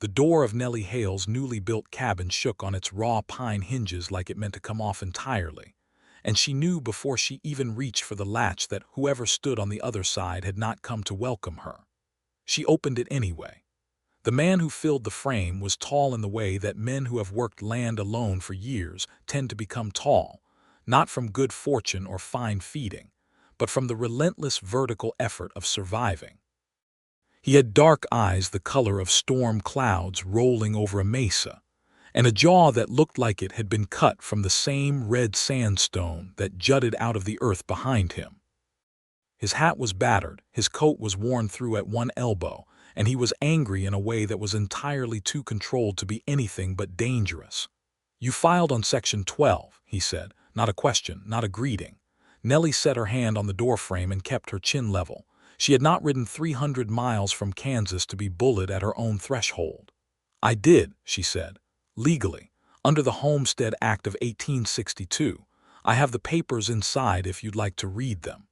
The door of Nellie Hale's newly built cabin shook on its raw pine hinges like it meant to come off entirely, and she knew before she even reached for the latch that whoever stood on the other side had not come to welcome her. She opened it anyway. The man who filled the frame was tall in the way that men who have worked land alone for years tend to become tall, not from good fortune or fine feeding, but from the relentless vertical effort of surviving. He had dark eyes the color of storm clouds rolling over a mesa, and a jaw that looked like it had been cut from the same red sandstone that jutted out of the earth behind him. His hat was battered, his coat was worn through at one elbow, and he was angry in a way that was entirely too controlled to be anything but dangerous. "You filed on Section 12, he said, not a question, not a greeting. Nellie set her hand on the doorframe and kept her chin level. She had not ridden 300 miles from Kansas to be bullied at her own threshold. "I did," she said, "legally, under the Homestead Act of 1862. I have the papers inside if you'd like to read them."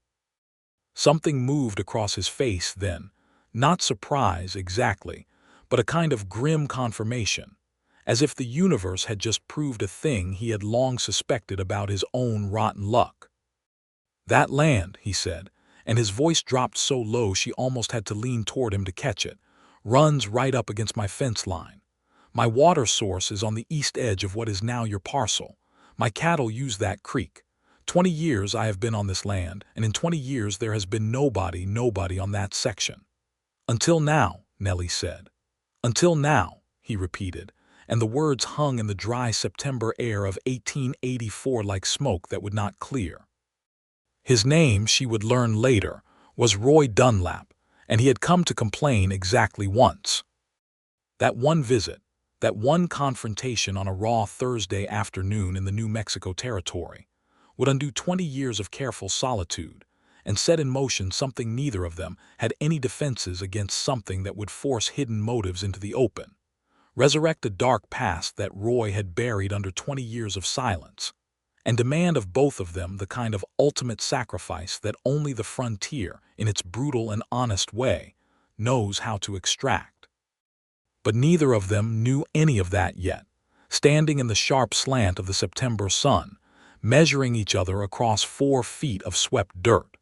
Something moved across his face then, not surprise exactly, but a kind of grim confirmation, as if the universe had just proved a thing he had long suspected about his own rotten luck. "That land," he said, and his voice dropped so low she almost had to lean toward him to catch it, "runs right up against my fence line. My water source is on the east edge of what is now your parcel. My cattle use that creek. 20 years I have been on this land, and in 20 years there has been nobody on that section." "Until now," Nellie said. "Until now," he repeated, and the words hung in the dry September air of 1884 like smoke that would not clear. His name, she would learn later, was Roy Dunlap, and he had come to complain exactly once. That one visit, that one confrontation on a raw Thursday afternoon in the New Mexico Territory, would undo 20 years of careful solitude, and set in motion something neither of them had any defenses against, something that would force hidden motives into the open, resurrect a dark past that Roy had buried under 20 years of silence, and demand of both of them the kind of ultimate sacrifice that only the frontier, in its brutal and honest way, knows how to extract. But neither of them knew any of that yet, standing in the sharp slant of the September sun, measuring each other across 4 feet of swept dirt.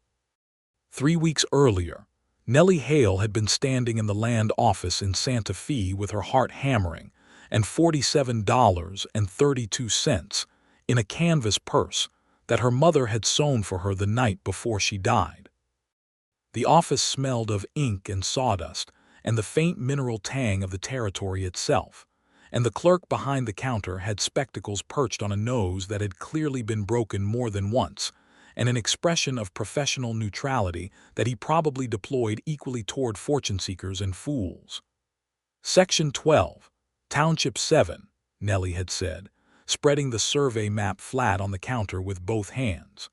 3 weeks earlier, Nellie Hale had been standing in the land office in Santa Fe with her heart hammering and $47.32 in a canvas purse that her mother had sewn for her the night before she died. The office smelled of ink and sawdust and the faint mineral tang of the territory itself, and the clerk behind the counter had spectacles perched on a nose that had clearly been broken more than once, and an expression of professional neutrality that he probably deployed equally toward fortune-seekers and fools. "Section 12, Township 7, Nellie had said, spreading the survey map flat on the counter with both hands.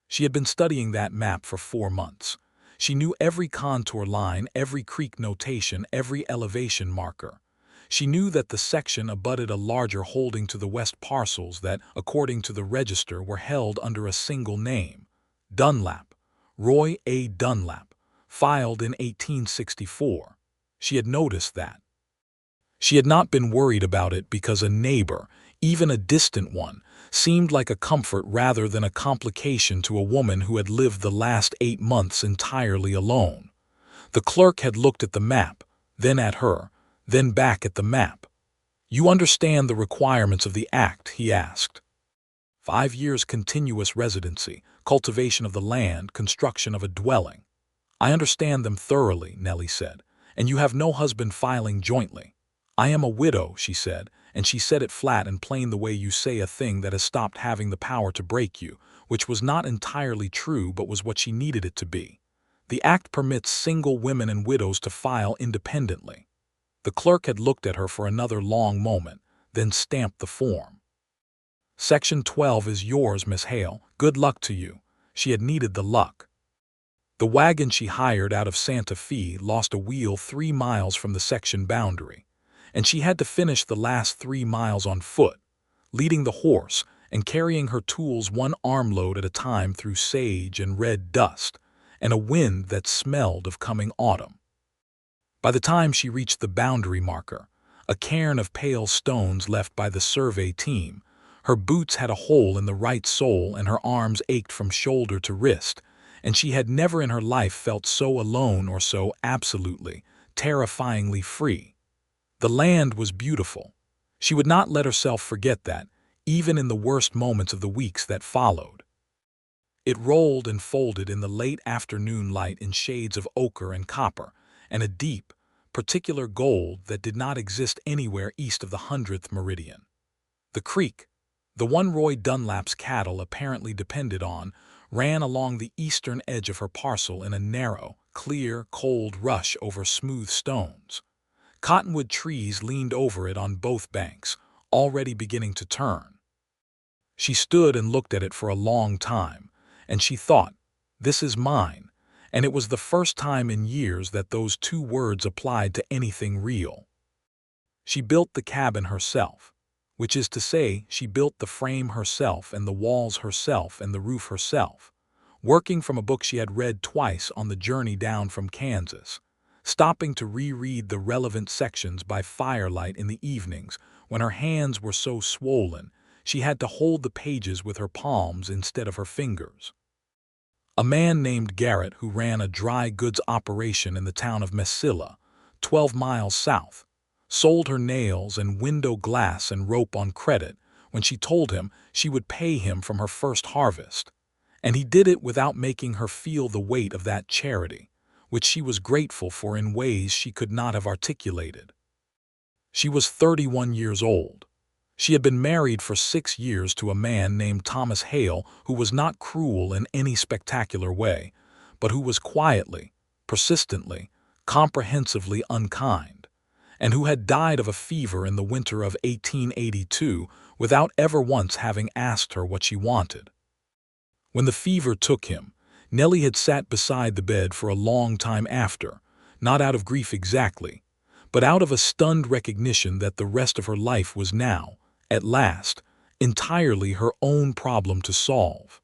She had been studying that map for 4 months. She knew every contour line, every creek notation, every elevation marker. She knew that the section abutted a larger holding to the west parcels that, according to the register, were held under a single name, Dunlap, Roy A. Dunlap, filed in 1864. She had noticed that. She had not been worried about it because a neighbor, even a distant one, seemed like a comfort rather than a complication to a woman who had lived the last 8 months entirely alone. The clerk had looked at the map, then at her, then back at the map. "You understand the requirements of the Act?" he asked. 5 years continuous residency, cultivation of the land, construction of a dwelling. "I understand them thoroughly," Nellie said, "and you have no husband filing jointly." "I am a widow," she said, and she said it flat and plain the way you say a thing that has stopped having the power to break you, which was not entirely true but was what she needed it to be. The Act permits single women and widows to file independently. The clerk had looked at her for another long moment, then stamped the form. "Section 12 is yours, Miss Hale. Good luck to you." She had needed the luck. The wagon she hired out of Santa Fe lost a wheel 3 miles from the section boundary, and she had to finish the last 3 miles on foot, leading the horse and carrying her tools 1 armload at a time through sage and red dust, and a wind that smelled of coming autumn. By the time she reached the boundary marker, a cairn of pale stones left by the survey team, her boots had a hole in the right sole and her arms ached from shoulder to wrist, and she had never in her life felt so alone or so absolutely, terrifyingly free. The land was beautiful. She would not let herself forget that, even in the worst moments of the weeks that followed. It rolled and folded in the late afternoon light in shades of ochre and copper, and a deep, particular gold that did not exist anywhere east of the 100th meridian. The creek, the one Roy Dunlap's cattle apparently depended on, ran along the eastern edge of her parcel in a narrow, clear, cold rush over smooth stones. Cottonwood trees leaned over it on both banks, already beginning to turn. She stood and looked at it for a long time, and she thought, "This is mine," and it was the first time in years that those two words applied to anything real. She built the cabin herself, which is to say she built the frame herself and the walls herself and the roof herself, working from a book she had read twice on the journey down from Kansas, stopping to reread the relevant sections by firelight in the evenings when her hands were so swollen she had to hold the pages with her palms instead of her fingers. A man named Garrett, who ran a dry goods operation in the town of Mesilla, 12 miles south, sold her nails and window glass and rope on credit when she told him she would pay him from her first harvest, and he did it without making her feel the weight of that charity, which she was grateful for in ways she could not have articulated. She was 31 years old. She had been married for 6 years to a man named Thomas Hale, who was not cruel in any spectacular way, but who was quietly, persistently, comprehensively unkind, and who had died of a fever in the winter of 1882 without ever once having asked her what she wanted. When the fever took him, Nellie had sat beside the bed for a long time after, not out of grief exactly, but out of a stunned recognition that the rest of her life was now, at last, entirely her own problem to solve.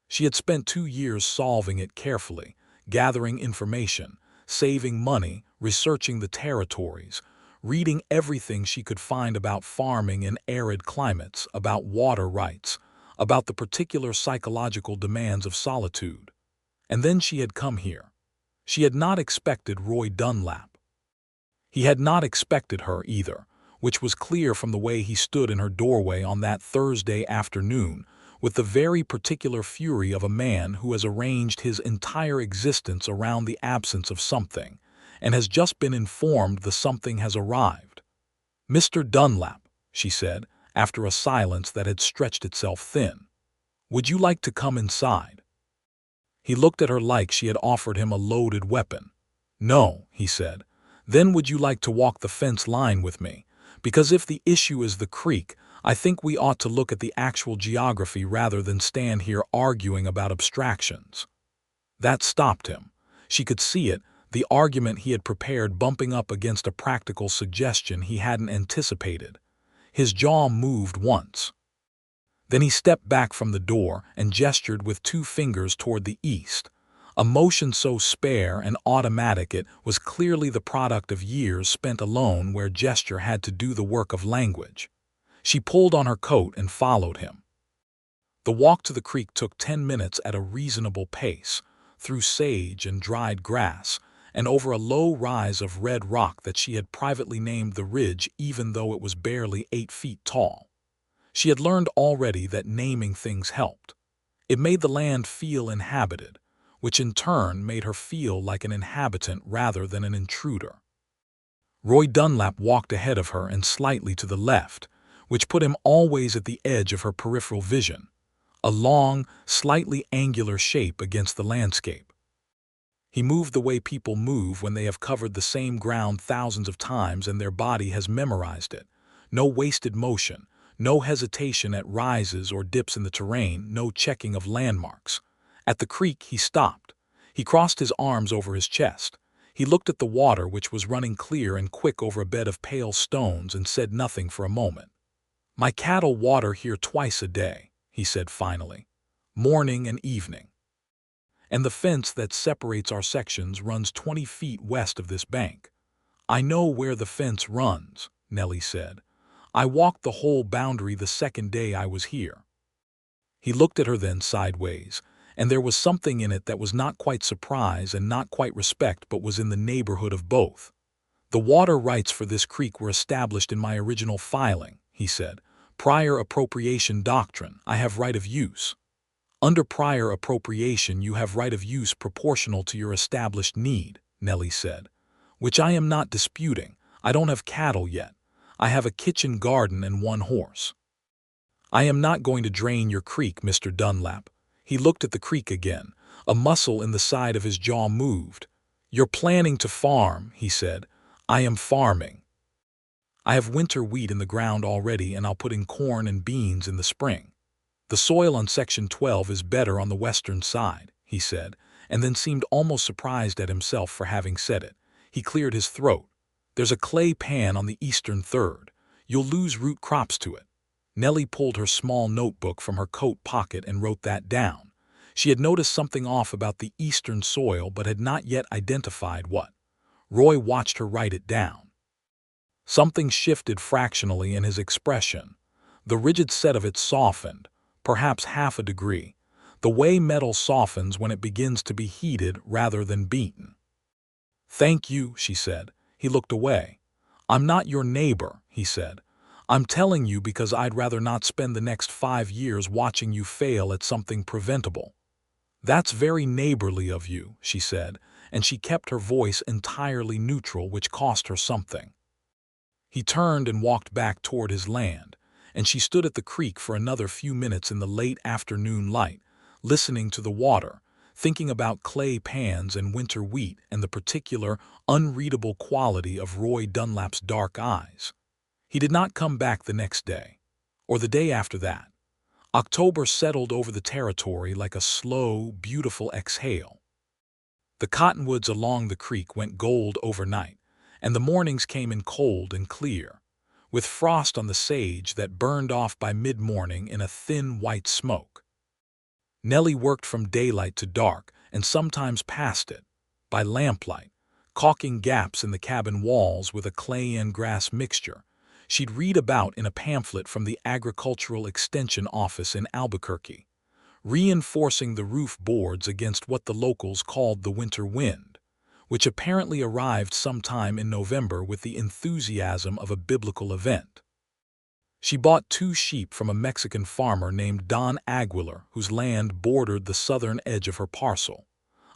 She had spent 2 years solving it carefully, gathering information, saving money, researching the territories, reading everything she could find about farming in arid climates, about water rights, about the particular psychological demands of solitude. And then she had come here. She had not expected Roy Dunlap. He had not expected her either, which was clear from the way he stood in her doorway on that Thursday afternoon with the very particular fury of a man who has arranged his entire existence around the absence of something, and has just been informed the something has arrived. "Mr. Dunlap," she said, after a silence that had stretched itself thin, "would you like to come inside?" He looked at her like she had offered him a loaded weapon. "No," he said. "Then would you like to walk the fence line with me? Because if the issue is the creek, I think we ought to look at the actual geography rather than stand here arguing about abstractions." That stopped him. She could see it, the argument he had prepared bumping up against a practical suggestion he hadn't anticipated. His jaw moved once. Then he stepped back from the door and gestured with 2 fingers toward the east, a motion so spare and automatic it was clearly the product of years spent alone where gesture had to do the work of language. She pulled on her coat and followed him. The walk to the creek took 10 minutes at a reasonable pace, through sage and dried grass, and over a low rise of red rock that she had privately named the Ridge even though it was barely 8 feet tall. She had learned already that naming things helped. It made the land feel inhabited, which in turn made her feel like an inhabitant rather than an intruder. Roy Dunlap walked ahead of her and slightly to the left, which put him always at the edge of her peripheral vision, a long, slightly angular shape against the landscape. He moved the way people move when they have covered the same ground thousands of times and their body has memorized it. No wasted motion, no hesitation at rises or dips in the terrain, no checking of landmarks. At the creek he stopped. He crossed his arms over his chest. He looked at the water which was running clear and quick over a bed of pale stones and said nothing for a moment. "My cattle water here twice a day," he said finally, "morning and evening. And the fence that separates our sections runs 20 feet west of this bank. I know where the fence runs, Nellie said. I walked the whole boundary the second day I was here. He looked at her then sideways, and there was something in it that was not quite surprise and not quite respect but was in the neighborhood of both. The water rights for this creek were established in my original filing, he said. Prior appropriation doctrine, I have right of use. Under prior appropriation you have right of use proportional to your established need, Nellie said. Which I am not disputing. I don't have cattle yet. I have a kitchen garden and 1 horse. I am not going to drain your creek, Mr. Dunlap. He looked at the creek again. A muscle in the side of his jaw moved. You're planning to farm, he said. I am farming. I have winter wheat in the ground already, and I'll put in corn and beans in the spring. The soil on Section 12 is better on the western side, he said, and then seemed almost surprised at himself for having said it. He cleared his throat. There's a clay pan on the eastern third. You'll lose root crops to it. Nellie pulled her small notebook from her coat pocket and wrote that down. She had noticed something off about the eastern soil but had not yet identified what. Roy watched her write it down. Something shifted fractionally in his expression. The rigid set of it softened, perhaps half a degree, the way metal softens when it begins to be heated rather than beaten. Thank you, she said. He looked away. I'm not your neighbor, he said. I'm telling you because I'd rather not spend the next 5 years watching you fail at something preventable. That's very neighborly of you, she said, and she kept her voice entirely neutral, which cost her something. He turned and walked back toward his land, and she stood at the creek for another few minutes in the late afternoon light, listening to the water, thinking about clay pans and winter wheat and the particular, unreadable quality of Roy Dunlap's dark eyes. He did not come back the next day, or the day after that. October settled over the territory like a slow, beautiful exhale. The cottonwoods along the creek went gold overnight, and the mornings came in cold and clear, with frost on the sage that burned off by mid-morning in a thin white smoke. Nellie worked from daylight to dark, and sometimes past it, by lamplight, caulking gaps in the cabin walls with a clay and grass mixture she'd read about in a pamphlet from the Agricultural Extension Office in Albuquerque, reinforcing the roof boards against what the locals called the winter wind, which apparently arrived sometime in November with the enthusiasm of a biblical event. She bought 2 sheep from a Mexican farmer named Don Aguilar, whose land bordered the southern edge of her parcel,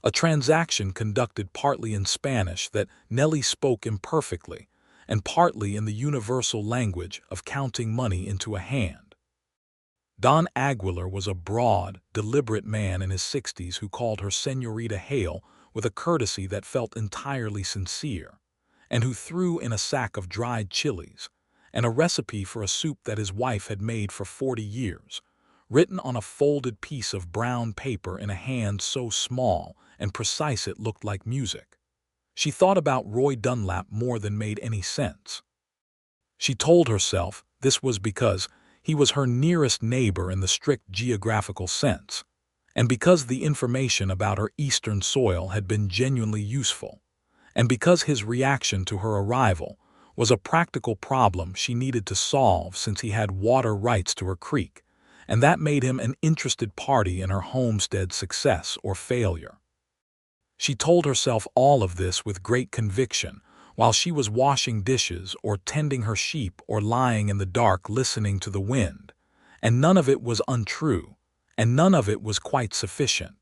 a transaction conducted partly in Spanish that Nellie spoke imperfectly, and partly in the universal language of counting money into a hand. Don Aguilar was a broad, deliberate man in his 60s who called her Señorita Hale with a courtesy that felt entirely sincere, and who threw in a sack of dried chilies and a recipe for a soup that his wife had made for 40 years, written on a folded piece of brown paper in a hand so small and precise it looked like music. She thought about Roy Dunlap more than made any sense. She told herself this was because he was her nearest neighbor in the strict geographical sense, and because the information about her eastern soil had been genuinely useful, and because his reaction to her arrival was a practical problem she needed to solve since he had water rights to her creek, and that made him an interested party in her homestead's success or failure. She told herself all of this with great conviction while she was washing dishes or tending her sheep or lying in the dark listening to the wind, and none of it was untrue, and none of it was quite sufficient.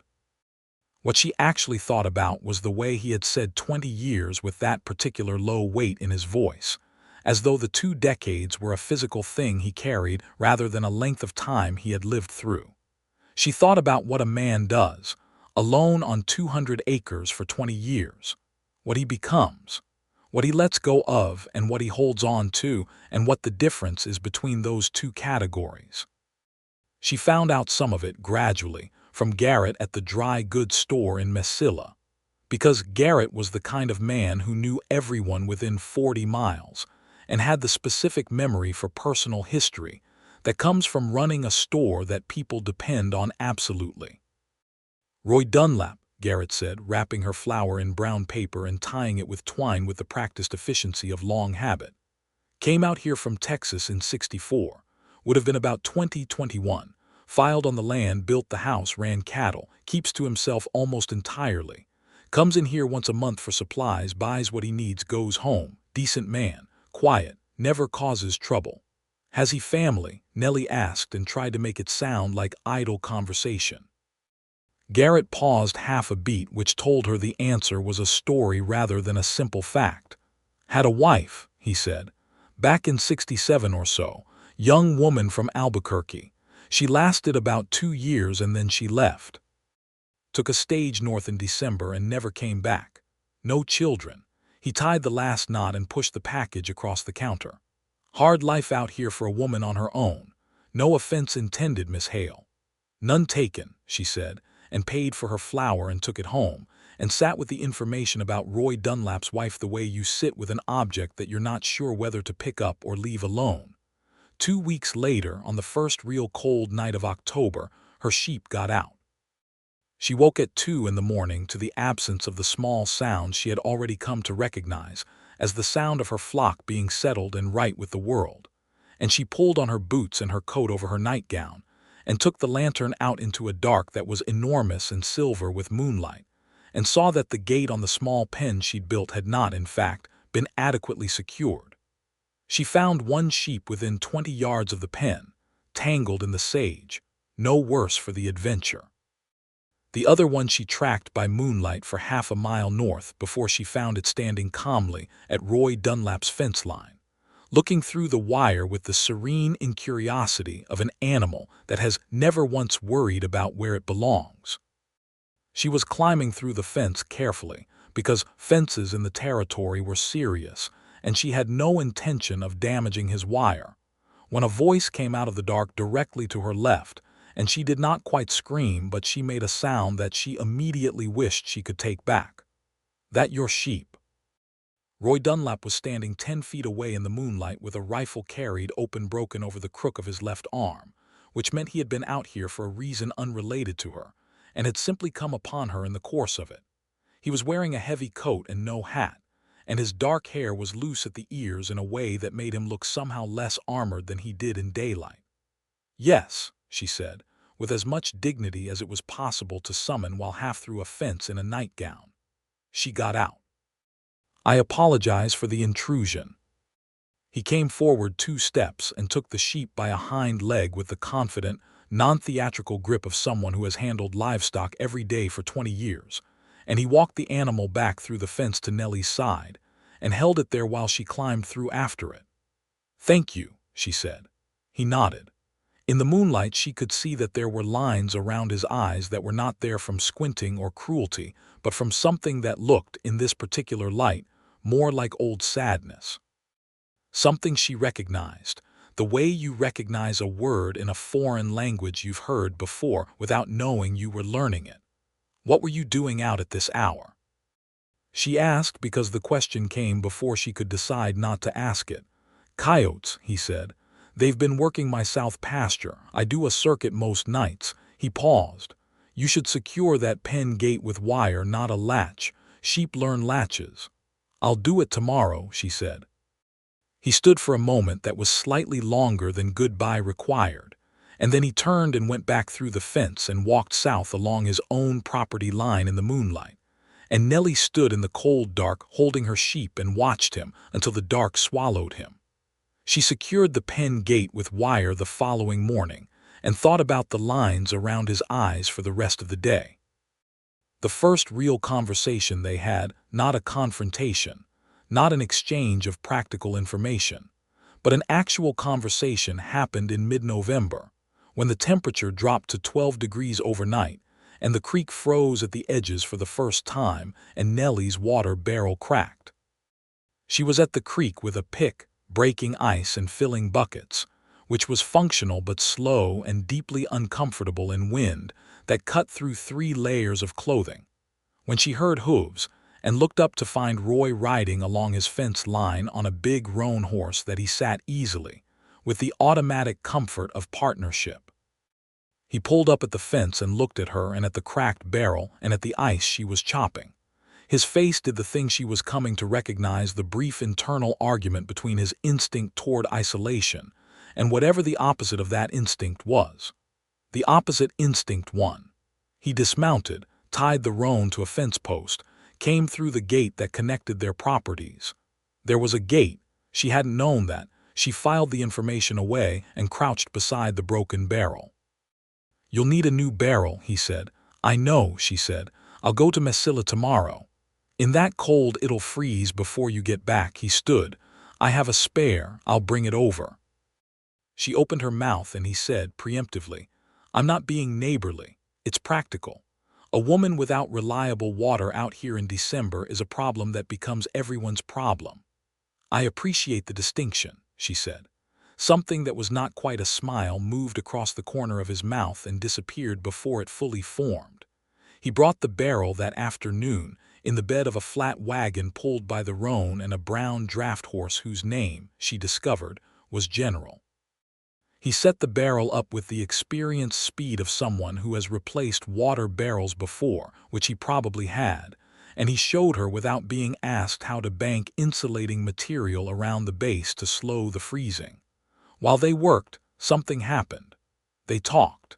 What she actually thought about was the way he had said 20 years with that particular low weight in his voice, as though the 2 decades were a physical thing he carried rather than a length of time he had lived through. She thought about what a man does, alone on 200 acres for 20 years, what he becomes, what he lets go of and what he holds on to, and what the difference is between those 2 categories. She found out some of it gradually from Garrett at the dry goods store in Mesilla, because Garrett was the kind of man who knew everyone within 40 miles and had the specific memory for personal history that comes from running a store that people depend on absolutely. Roy Dunlap, Garrett said, wrapping her flower in brown paper and tying it with twine with the practiced efficiency of long habit. Came out here from Texas in '64. Would have been about 2021. Filed on the land, built the house, ran cattle, keeps to himself almost entirely. Comes in here once a month for supplies, buys what he needs, goes home. Decent man, quiet, never causes trouble. Has he family? Nellie asked and tried to make it sound like idle conversation. Garrett paused half a beat, which told her the answer was a story rather than a simple fact. Had a wife, he said. Back in '67 or so, young woman from Albuquerque. She lasted about 2 years and then she left. Took a stage north in December and never came back. No children. He tied the last knot and pushed the package across the counter. Hard life out here for a woman on her own. No offense intended, Miss Hale. None taken, she said, and paid for her flower and took it home, and sat with the information about Roy Dunlap's wife the way you sit with an object that you're not sure whether to pick up or leave alone. 2 weeks later, on the first real cold night of October, her sheep got out. She woke at 2 in the morning to the absence of the small sound she had already come to recognize as the sound of her flock being settled and right with the world, and she pulled on her boots and her coat over her nightgown, and took the lantern out into a dark that was enormous and silver with moonlight, and saw that the gate on the small pen she'd built had not, in fact, been adequately secured. She found one sheep within 20 yards of the pen, tangled in the sage, no worse for the adventure. The other one she tracked by moonlight for half a mile north before she found it standing calmly at Roy Dunlap's fence line, looking through the wire with the serene incuriosity of an animal that has never once worried about where it belongs. She was climbing through the fence carefully, because fences in the territory were serious, and she had no intention of damaging his wire, when a voice came out of the dark directly to her left, and she did not quite scream, but she made a sound that she immediately wished she could take back. "That your sheep?" Roy Dunlap was standing 10 feet away in the moonlight with a rifle carried open broken over the crook of his left arm, which meant he had been out here for a reason unrelated to her, and had simply come upon her in the course of it. He was wearing a heavy coat and no hat, and his dark hair was loose at the ears in a way that made him look somehow less armored than he did in daylight. "Yes," she said, with as much dignity as it was possible to summon while half through a fence in a nightgown. She got out. "I apologize for the intrusion." He came forward 2 steps and took the sheep by a hind leg with the confident, non-theatrical grip of someone who has handled livestock every day for 20 years, and he walked the animal back through the fence to Nellie's side and held it there while she climbed through after it. "Thank you," she said. He nodded. In the moonlight she could see that there were lines around his eyes that were not there from squinting or cruelty, but from something that looked, in this particular light, more like old sadness. Something she recognized, the way you recognize a word in a foreign language you've heard before without knowing you were learning it. "What were you doing out at this hour?" She asked because the question came before she could decide not to ask it. "Coyotes," he said. "They've been working my south pasture. I do a circuit most nights." He paused. "You should secure that pen gate with wire, not a latch. Sheep learn latches." "I'll do it tomorrow," she said. He stood for a moment that was slightly longer than goodbye required, and then he turned and went back through the fence and walked south along his own property line in the moonlight. And Nellie stood in the cold dark holding her sheep and watched him until the dark swallowed him. She secured the pen gate with wire the following morning and thought about the lines around his eyes for the rest of the day. The first real conversation they had, not a confrontation, not an exchange of practical information, but an actual conversation, happened in mid-November, when the temperature dropped to 12 degrees overnight and the creek froze at the edges for the first time and Nellie's water barrel cracked. She was at the creek with a pick, breaking ice and filling buckets, which was functional but slow and deeply uncomfortable in wind that cut through 3 layers of clothing, when she heard hooves and looked up to find Roy riding along his fence line on a big roan horse that he sat easily, with the automatic comfort of partnership. He pulled up at the fence and looked at her and at the cracked barrel and at the ice she was chopping. His face did the thing she was coming to recognize, the brief internal argument between his instinct toward isolation and whatever the opposite of that instinct was. The opposite instinct won. He dismounted, tied the roan to a fence post, came through the gate that connected their properties. There was a gate. She hadn't known that. She filed the information away and crouched beside the broken barrel. "You'll need a new barrel," he said. "I know," she said. "I'll go to Messilla tomorrow." "In that cold it'll freeze before you get back," he stood. "I have a spare. I'll bring it over." She opened her mouth and he said preemptively, "I'm not being neighborly. It's practical. A woman without reliable water out here in December is a problem that becomes everyone's problem." "I appreciate the distinction," she said. Something that was not quite a smile moved across the corner of his mouth and disappeared before it fully formed. He brought the barrel that afternoon in the bed of a flat wagon pulled by the roan and a brown draft horse whose name, she discovered, was General. He set the barrel up with the experienced speed of someone who has replaced water barrels before, which he probably had, and he showed her without being asked how to bank insulating material around the base to slow the freezing. While they worked, something happened. They talked.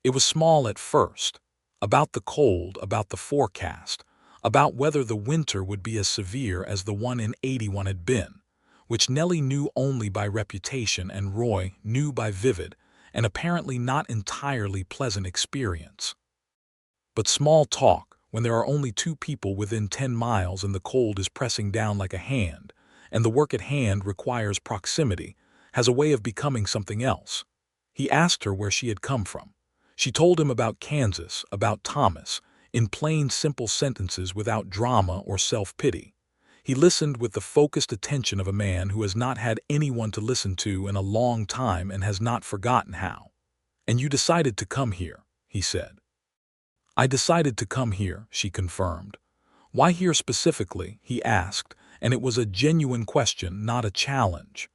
It was small at first, about the cold, about the forecast, about whether the winter would be as severe as the one in '81 had been, which Nellie knew only by reputation and Roy knew by vivid and apparently not entirely pleasant experience. But small talk, when there are only two people within 10 miles and the cold is pressing down like a hand, and the work at hand requires proximity, has a way of becoming something else. He asked her where she had come from. She told him about Kansas, about Thomas, in plain, simple sentences without drama or self-pity. He listened with the focused attention of a man who has not had anyone to listen to in a long time and has not forgotten how. "And you decided to come here," he said. "I decided to come here," she confirmed. "Why here specifically?" he asked, and it was a genuine question, not a challenge.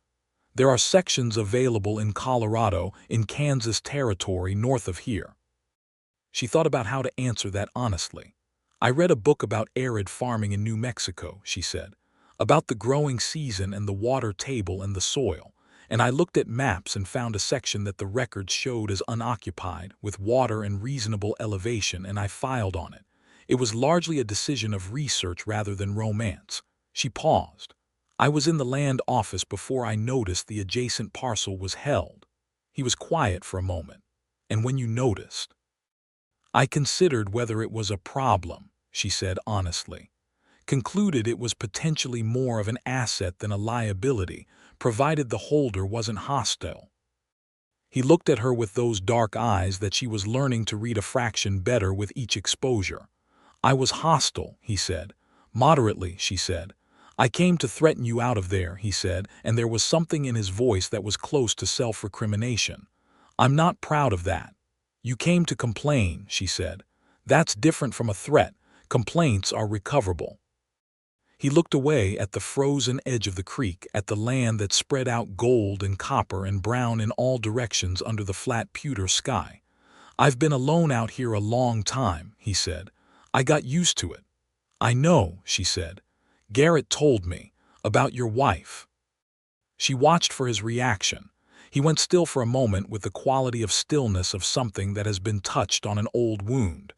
"There are sections available in Colorado, in Kansas Territory, north of here." She thought about how to answer that honestly. "I read a book about arid farming in New Mexico," she said, "about the growing season and the water table and the soil, and I looked at maps and found a section that the records showed as unoccupied, with water and reasonable elevation, and I filed on it. It was largely a decision of research rather than romance." She paused. "I was in the land office before I noticed the adjacent parcel was held." He was quiet for a moment. "And when you noticed?" "I considered whether it was a problem," she said honestly. "Concluded it was potentially more of an asset than a liability, provided the holder wasn't hostile." He looked at her with those dark eyes that she was learning to read a fraction better with each exposure. "I was hostile," he said. "Moderately," she said. "I came to threaten you out of there," he said, and there was something in his voice that was close to self-recrimination. "I'm not proud of that." "You came to complain," she said. "That's different from a threat. Complaints are recoverable." He looked away at the frozen edge of the creek, at the land that spread out gold and copper and brown in all directions under the flat pewter sky. "I've been alone out here a long time," he said. "I got used to it." "I know," she said. "Garrett told me about your wife." She watched for his reaction. He went still for a moment with the quality of stillness of something that has been touched on an old wound.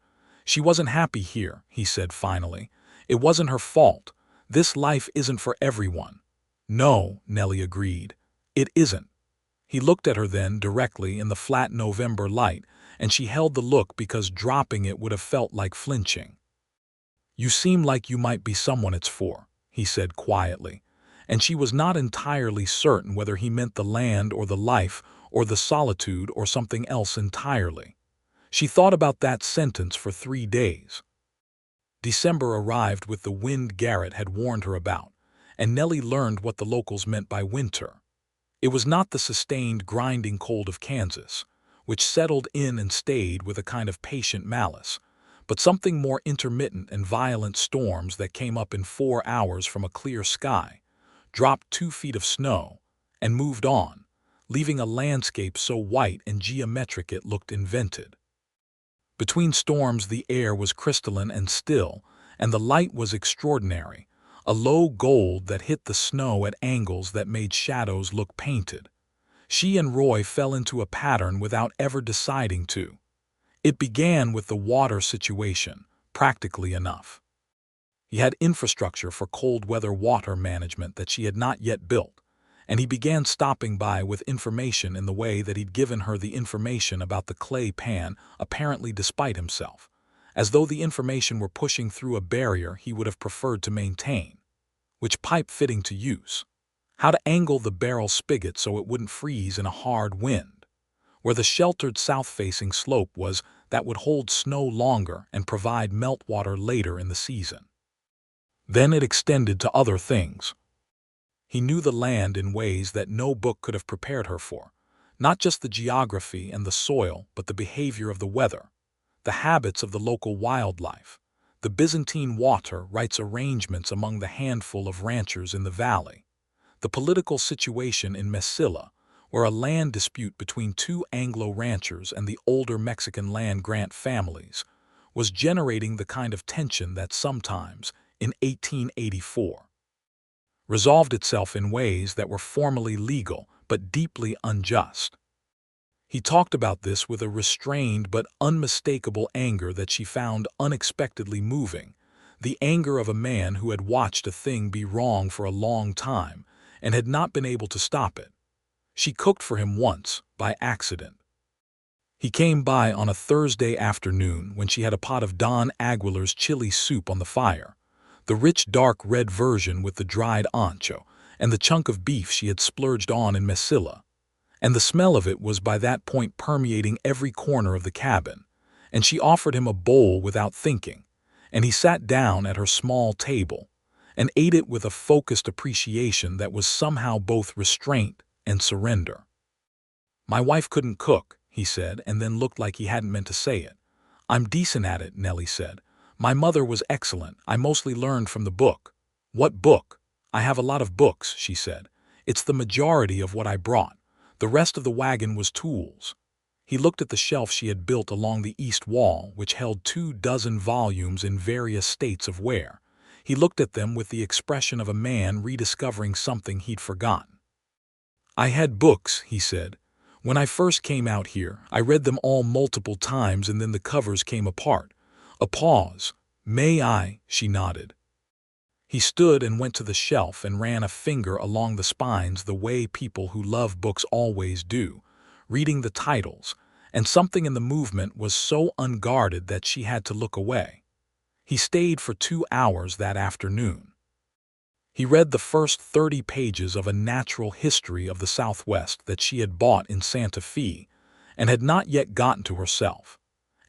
"She wasn't happy here," he said finally. "It wasn't her fault. This life isn't for everyone." "No," Nellie agreed. "It isn't." He looked at her then directly in the flat November light, and she held the look because dropping it would have felt like flinching. "You seem like you might be someone it's for," he said quietly, and she was not entirely certain whether he meant the land or the life or the solitude or something else entirely. She thought about that sentence for 3 days. December arrived with the wind Garrett had warned her about, and Nellie learned what the locals meant by winter. It was not the sustained, grinding cold of Kansas, which settled in and stayed with a kind of patient malice, but something more intermittent and violent storms that came up in 4 hours from a clear sky, dropped 2 feet of snow, and moved on, leaving a landscape so white and geometric it looked invented. Between storms the air was crystalline and still, and the light was extraordinary, a low gold that hit the snow at angles that made shadows look painted. She and Roy fell into a pattern without ever deciding to. It began with the water situation, practically enough. He had infrastructure for cold weather water management that she had not yet built, and he began stopping by with information in the way that he'd given her the information about the clay pan, apparently despite himself, as though the information were pushing through a barrier he would have preferred to maintain. Which pipe fitting to use? How to angle the barrel spigot so it wouldn't freeze in a hard wind? Where the sheltered south-facing slope was that would hold snow longer and provide meltwater later in the season. Then it extended to other things. He knew the land in ways that no book could have prepared her for, not just the geography and the soil, but the behavior of the weather, the habits of the local wildlife, the Byzantine water rights arrangements among the handful of ranchers in the valley, the political situation in Mesilla, where a land dispute between two Anglo ranchers and the older Mexican land grant families was generating the kind of tension that sometimes, in 1884, resolved itself in ways that were formally legal but deeply unjust. He talked about this with a restrained but unmistakable anger that she found unexpectedly moving, the anger of a man who had watched a thing be wrong for a long time and had not been able to stop it. She cooked for him once, by accident. He came by on a Thursday afternoon when she had a pot of Don Aguilar's chili soup on the fire, the rich dark red version with the dried ancho and the chunk of beef she had splurged on in Mesilla. And the smell of it was by that point permeating every corner of the cabin, and she offered him a bowl without thinking, and he sat down at her small table and ate it with a focused appreciation that was somehow both restraint and surrender. "My wife couldn't cook," he said, and then looked like he hadn't meant to say it. "I'm decent at it," Nellie said. "My mother was excellent. I mostly learned from the book." "What book?" "I have a lot of books," she said. "It's the majority of what I brought. The rest of the wagon was tools." He looked at the shelf she had built along the east wall, which held 24 volumes in various states of wear. He looked at them with the expression of a man rediscovering something he'd forgotten. "I had books," he said. "When I first came out here, I read them all multiple times and then the covers came apart." A pause. "May I?" she nodded. He stood and went to the shelf and ran a finger along the spines the way people who love books always do, reading the titles, and something in the movement was so unguarded that she had to look away. He stayed for 2 hours that afternoon. He read the first 30 pages of a natural history of the Southwest that she had bought in Santa Fe and had not yet gotten to herself,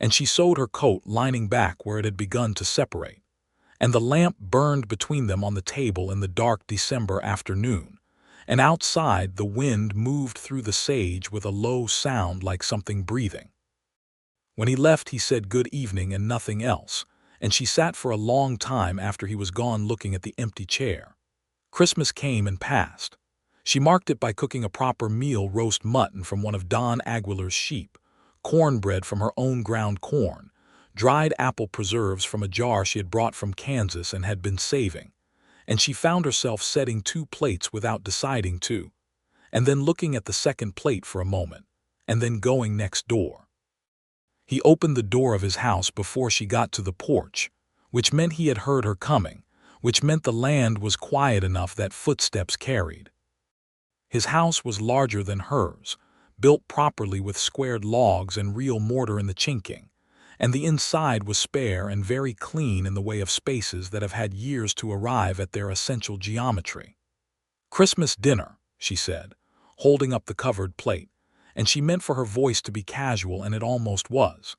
and she sewed her coat lining back where it had begun to separate, and the lamp burned between them on the table in the dark December afternoon, and outside the wind moved through the sage with a low sound like something breathing. When he left he said good evening and nothing else, and she sat for a long time after he was gone looking at the empty chair. Christmas came and passed. She marked it by cooking a proper meal: roast mutton from one of Don Aguilar's sheep, cornbread from her own ground corn, dried apple preserves from a jar she had brought from Kansas and had been saving, and she found herself setting 2 plates without deciding to, and then looking at the second plate for a moment, and then going next door. He opened the door of his house before she got to the porch, which meant he had heard her coming, which meant the land was quiet enough that footsteps carried. His house was larger than hers, built properly with squared logs and real mortar in the chinking, and the inside was spare and very clean in the way of spaces that have had years to arrive at their essential geometry. "Christmas dinner," she said, holding up the covered plate, and she meant for her voice to be casual, and it almost was.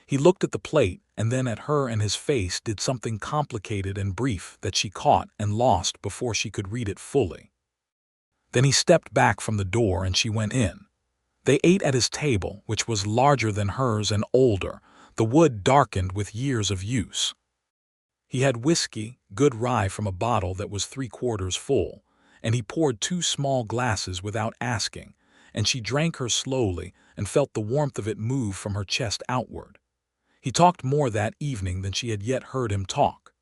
He looked at the plate and then at her, and his face did something complicated and brief that she caught and lost before she could read it fully. Then he stepped back from the door and she went in. They ate at his table, which was larger than hers and older, the wood darkened with years of use. He had whiskey, good rye from a bottle that was 3/4 full, and he poured 2 small glasses without asking, and she drank her slowly and felt the warmth of it move from her chest outward. He talked more that evening than she had yet heard him talk.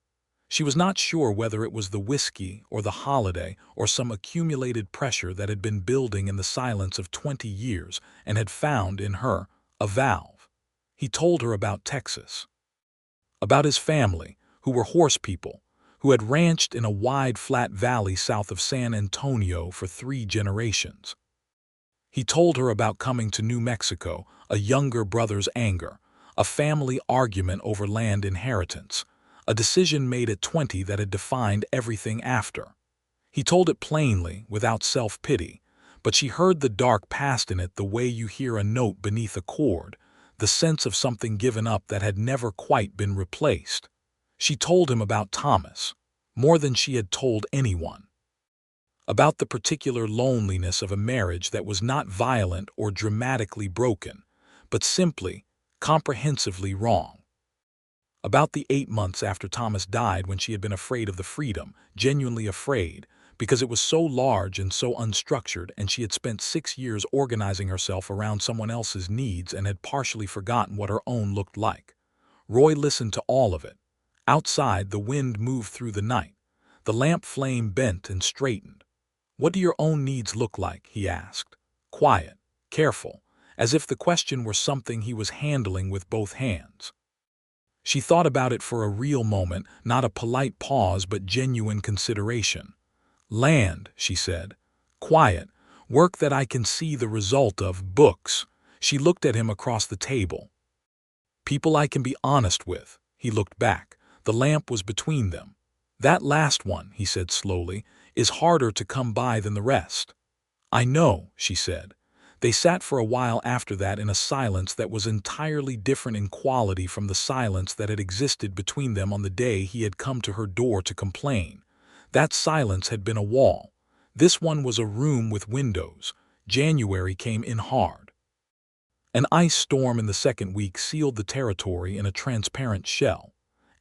She was not sure whether it was the whiskey or the holiday or some accumulated pressure that had been building in the silence of 20 years and had found in her a valve. He told her about Texas, about his family, who were horse people, who had ranched in a wide flat valley south of San Antonio for 3 generations. He told her about coming to New Mexico, a younger brother's anger, a family argument over land inheritance, a decision made at 20 that had defined everything after. He told it plainly, without self-pity, but she heard the dark past in it the way you hear a note beneath a chord, the sense of something given up that had never quite been replaced. She told him about Thomas, more than she had told anyone. About the particular loneliness of a marriage that was not violent or dramatically broken, but simply, comprehensively wrong. About the 8 months after Thomas died when she had been afraid of the freedom, genuinely afraid, because it was so large and so unstructured, and she had spent 6 years organizing herself around someone else's needs and had partially forgotten what her own looked like. Roy listened to all of it. Outside, the wind moved through the night. The lamp flame bent and straightened. "What do your own needs look like?" he asked. Quiet, careful, as if the question were something he was handling with both hands. She thought about it for a real moment, not a polite pause but genuine consideration. "Land," she said. "Quiet, work that I can see the result of, books." She looked at him across the table. "People I can be honest with." He looked back. The lamp was between them. "That last one," he said slowly, "is harder to come by than the rest." "I know," she said. They sat for a while after that in a silence that was entirely different in quality from the silence that had existed between them on the day he had come to her door to complain. That silence had been a wall. This one was a room with windows. January came in hard. An ice storm in the second week sealed the territory in a transparent shell.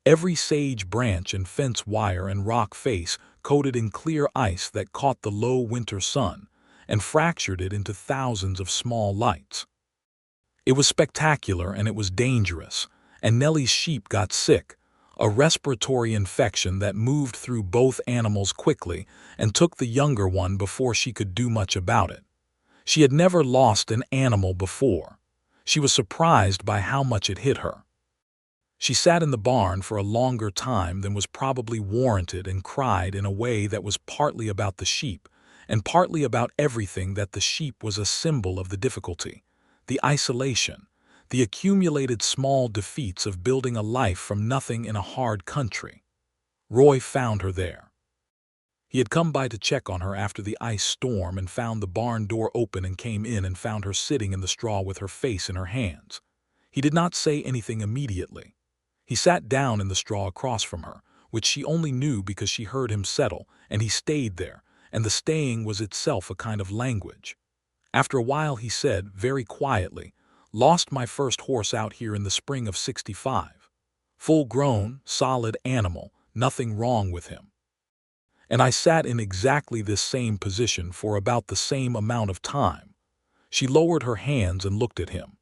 Every sage branch and fence wire and rock face coated in clear ice that caught the low winter sun and fractured it into thousands of small lights. It was spectacular and it was dangerous, and Nellie's sheep got sick, a respiratory infection that moved through both animals quickly and took the younger one before she could do much about it. She had never lost an animal before. She was surprised by how much it hit her. She sat in the barn for a longer time than was probably warranted and cried in a way that was partly about the sheep and partly about everything that the sheep was a symbol of: the difficulty, the isolation, the accumulated small defeats of building a life from nothing in a hard country. Roy found her there. He had come by to check on her after the ice storm and found the barn door open and came in and found her sitting in the straw with her face in her hands. He did not say anything immediately. He sat down in the straw across from her, which she only knew because she heard him settle, and he stayed there, and the staying was itself a kind of language. After a while he said, very quietly, "Lost my first horse out here in the spring of '65. Full-grown, solid animal, nothing wrong with him. And I sat in exactly this same position for about the same amount of time." She lowered her hands and looked at him.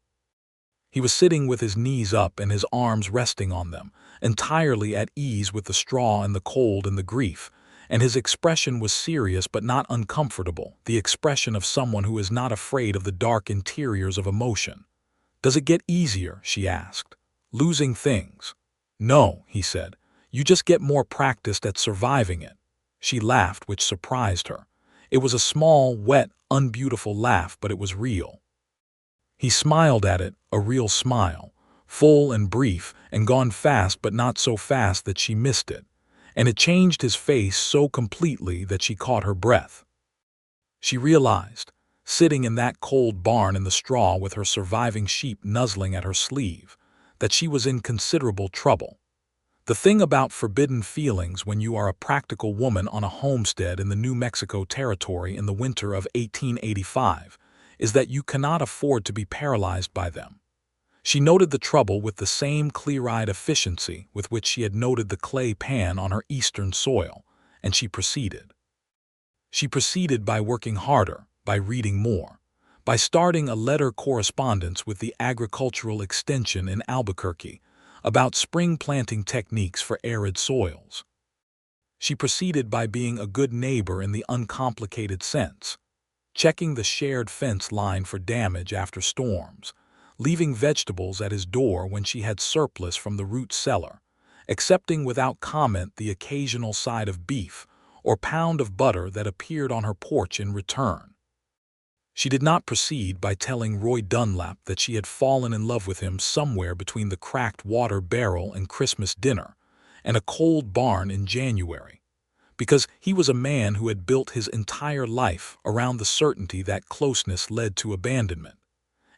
He was sitting with his knees up and his arms resting on them, entirely at ease with the straw and the cold and the grief, and his expression was serious but not uncomfortable, the expression of someone who is not afraid of the dark interiors of emotion. "Does it get easier?" she asked. "Losing things?" "No," he said. "You just get more practiced at surviving it." She laughed, which surprised her. It was a small, wet, unbeautiful laugh, but it was real. He smiled at it, a real smile, full and brief, and gone fast but not so fast that she missed it, and it changed his face so completely that she caught her breath. She realized, sitting in that cold barn in the straw with her surviving sheep nuzzling at her sleeve, that she was in considerable trouble. The thing about forbidden feelings when you are a practical woman on a homestead in the New Mexico territory in the winter of 1885 is that you cannot afford to be paralyzed by them. She noted the trouble with the same clear-eyed efficiency with which she had noted the clay pan on her eastern soil, and she proceeded. She proceeded by working harder, by reading more, by starting a letter correspondence with the Agricultural Extension in Albuquerque about spring planting techniques for arid soils. She proceeded by being a good neighbor in the uncomplicated sense, checking the shared fence line for damage after storms, leaving vegetables at his door when she had surplus from the root cellar, accepting without comment the occasional side of beef or pound of butter that appeared on her porch in return. She did not proceed by telling Roy Dunlap that she had fallen in love with him somewhere between the cracked water barrel and Christmas dinner and a cold barn in January, because he was a man who had built his entire life around the certainty that closeness led to abandonment,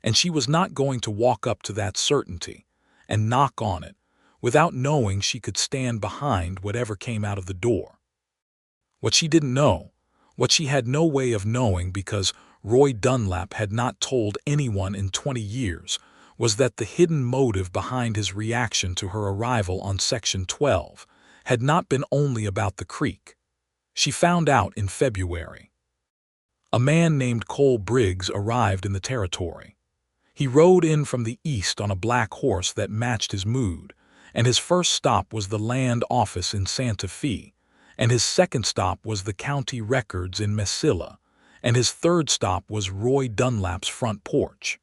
and she was not going to walk up to that certainty and knock on it without knowing she could stand behind whatever came out of the door. What she didn't know, what she had no way of knowing because Roy Dunlap had not told anyone in 20 years, was that the hidden motive behind his reaction to her arrival on Section 12 had not been only about the creek. She found out in February. A man named Cole Briggs arrived in the territory. He rode in from the east on a black horse that matched his mood, and his first stop was the land office in Santa Fe, and his second stop was the county records in Mesilla, and his third stop was Roy Dunlap's front porch.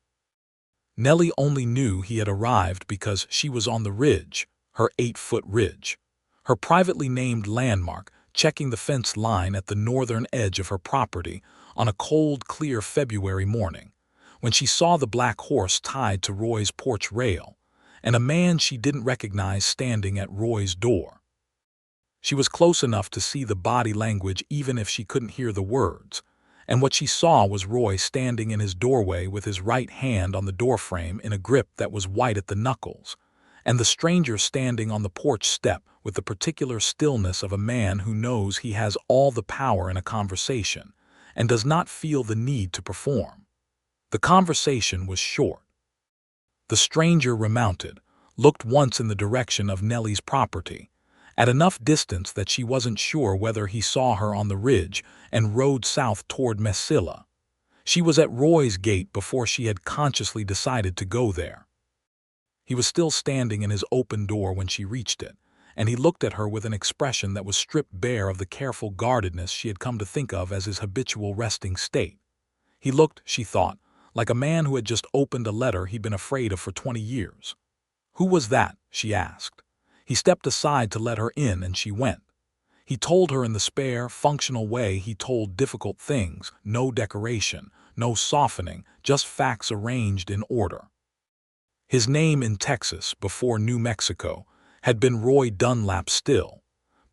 Nellie only knew he had arrived because she was on the ridge, her 8-foot ridge, her privately named landmark, checking the fence line at the northern edge of her property on a cold, clear February morning, when she saw the black horse tied to Roy's porch rail, and a man she didn't recognize standing at Roy's door. She was close enough to see the body language even if she couldn't hear the words, and what she saw was Roy standing in his doorway with his right hand on the doorframe in a grip that was white at the knuckles, and the stranger standing on the porch step with the particular stillness of a man who knows he has all the power in a conversation and does not feel the need to perform. The conversation was short. The stranger remounted, looked once in the direction of Nellie's property, at enough distance that she wasn't sure whether he saw her on the ridge, and rode south toward Mesilla. She was at Roy's gate before she had consciously decided to go there. He was still standing in his open door when she reached it, and he looked at her with an expression that was stripped bare of the careful guardedness she had come to think of as his habitual resting state. He looked, she thought, like a man who had just opened a letter he'd been afraid of for 20 years. "Who was that?" she asked. He stepped aside to let her in, and she went. He told her in the spare, functional way he told difficult things, no decoration, no softening, just facts arranged in order. His name in Texas, before New Mexico, had been Roy Dunlap still,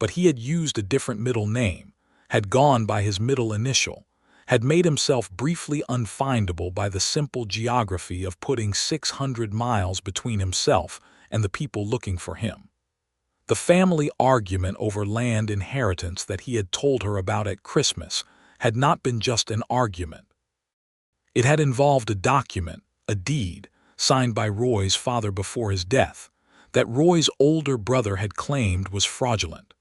but he had used a different middle name, had gone by his middle initial, had made himself briefly unfindable by the simple geography of putting 600 miles between himself and the people looking for him. The family argument over land inheritance that he had told her about at Christmas had not been just an argument. It had involved a document, a deed, signed by Roy's father before his death, that Roy's older brother had claimed was fraudulent.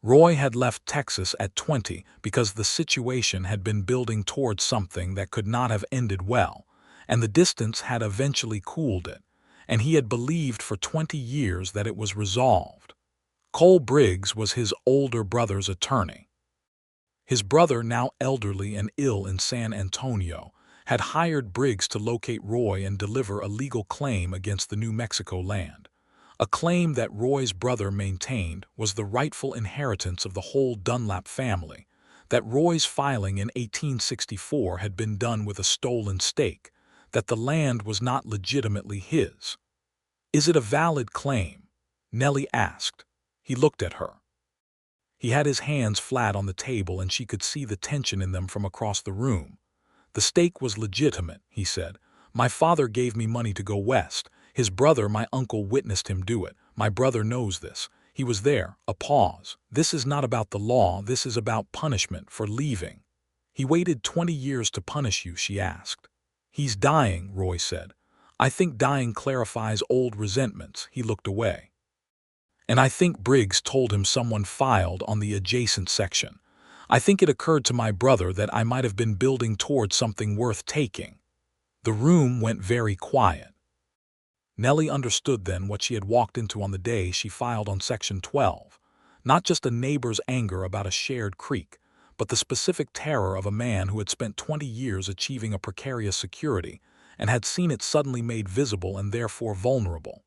Roy had left Texas at 20 because the situation had been building towards something that could not have ended well, and the distance had eventually cooled it, and he had believed for 20 years that it was resolved. Cole Briggs was his older brother's attorney. His brother, now elderly and ill in San Antonio, had hired Briggs to locate Roy and deliver a legal claim against the New Mexico land, a claim that Roy's brother maintained was the rightful inheritance of the whole Dunlap family, that Roy's filing in 1864 had been done with a stolen stake, that the land was not legitimately his. "Is it a valid claim?" Nellie asked. He looked at her. He had his hands flat on the table, and she could see the tension in them from across the room. "The stake was legitimate," he said. "My father gave me money to go west. His brother, my uncle, witnessed him do it. My brother knows this. He was there." A pause. "This is not about the law. This is about punishment for leaving." "He waited 20 years to punish you?" she asked. "He's dying," Roy said. "I think dying clarifies old resentments." He looked away. "And I think Briggs told him someone filed on the adjacent section. I think it occurred to my brother that I might have been building towards something worth taking. The room went very quiet. Nellie understood then what she had walked into on the day she filed on Section 12. Not just a neighbor's anger about a shared creek, but the specific terror of a man who had spent 20 years achieving a precarious security and had seen it suddenly made visible and therefore vulnerable.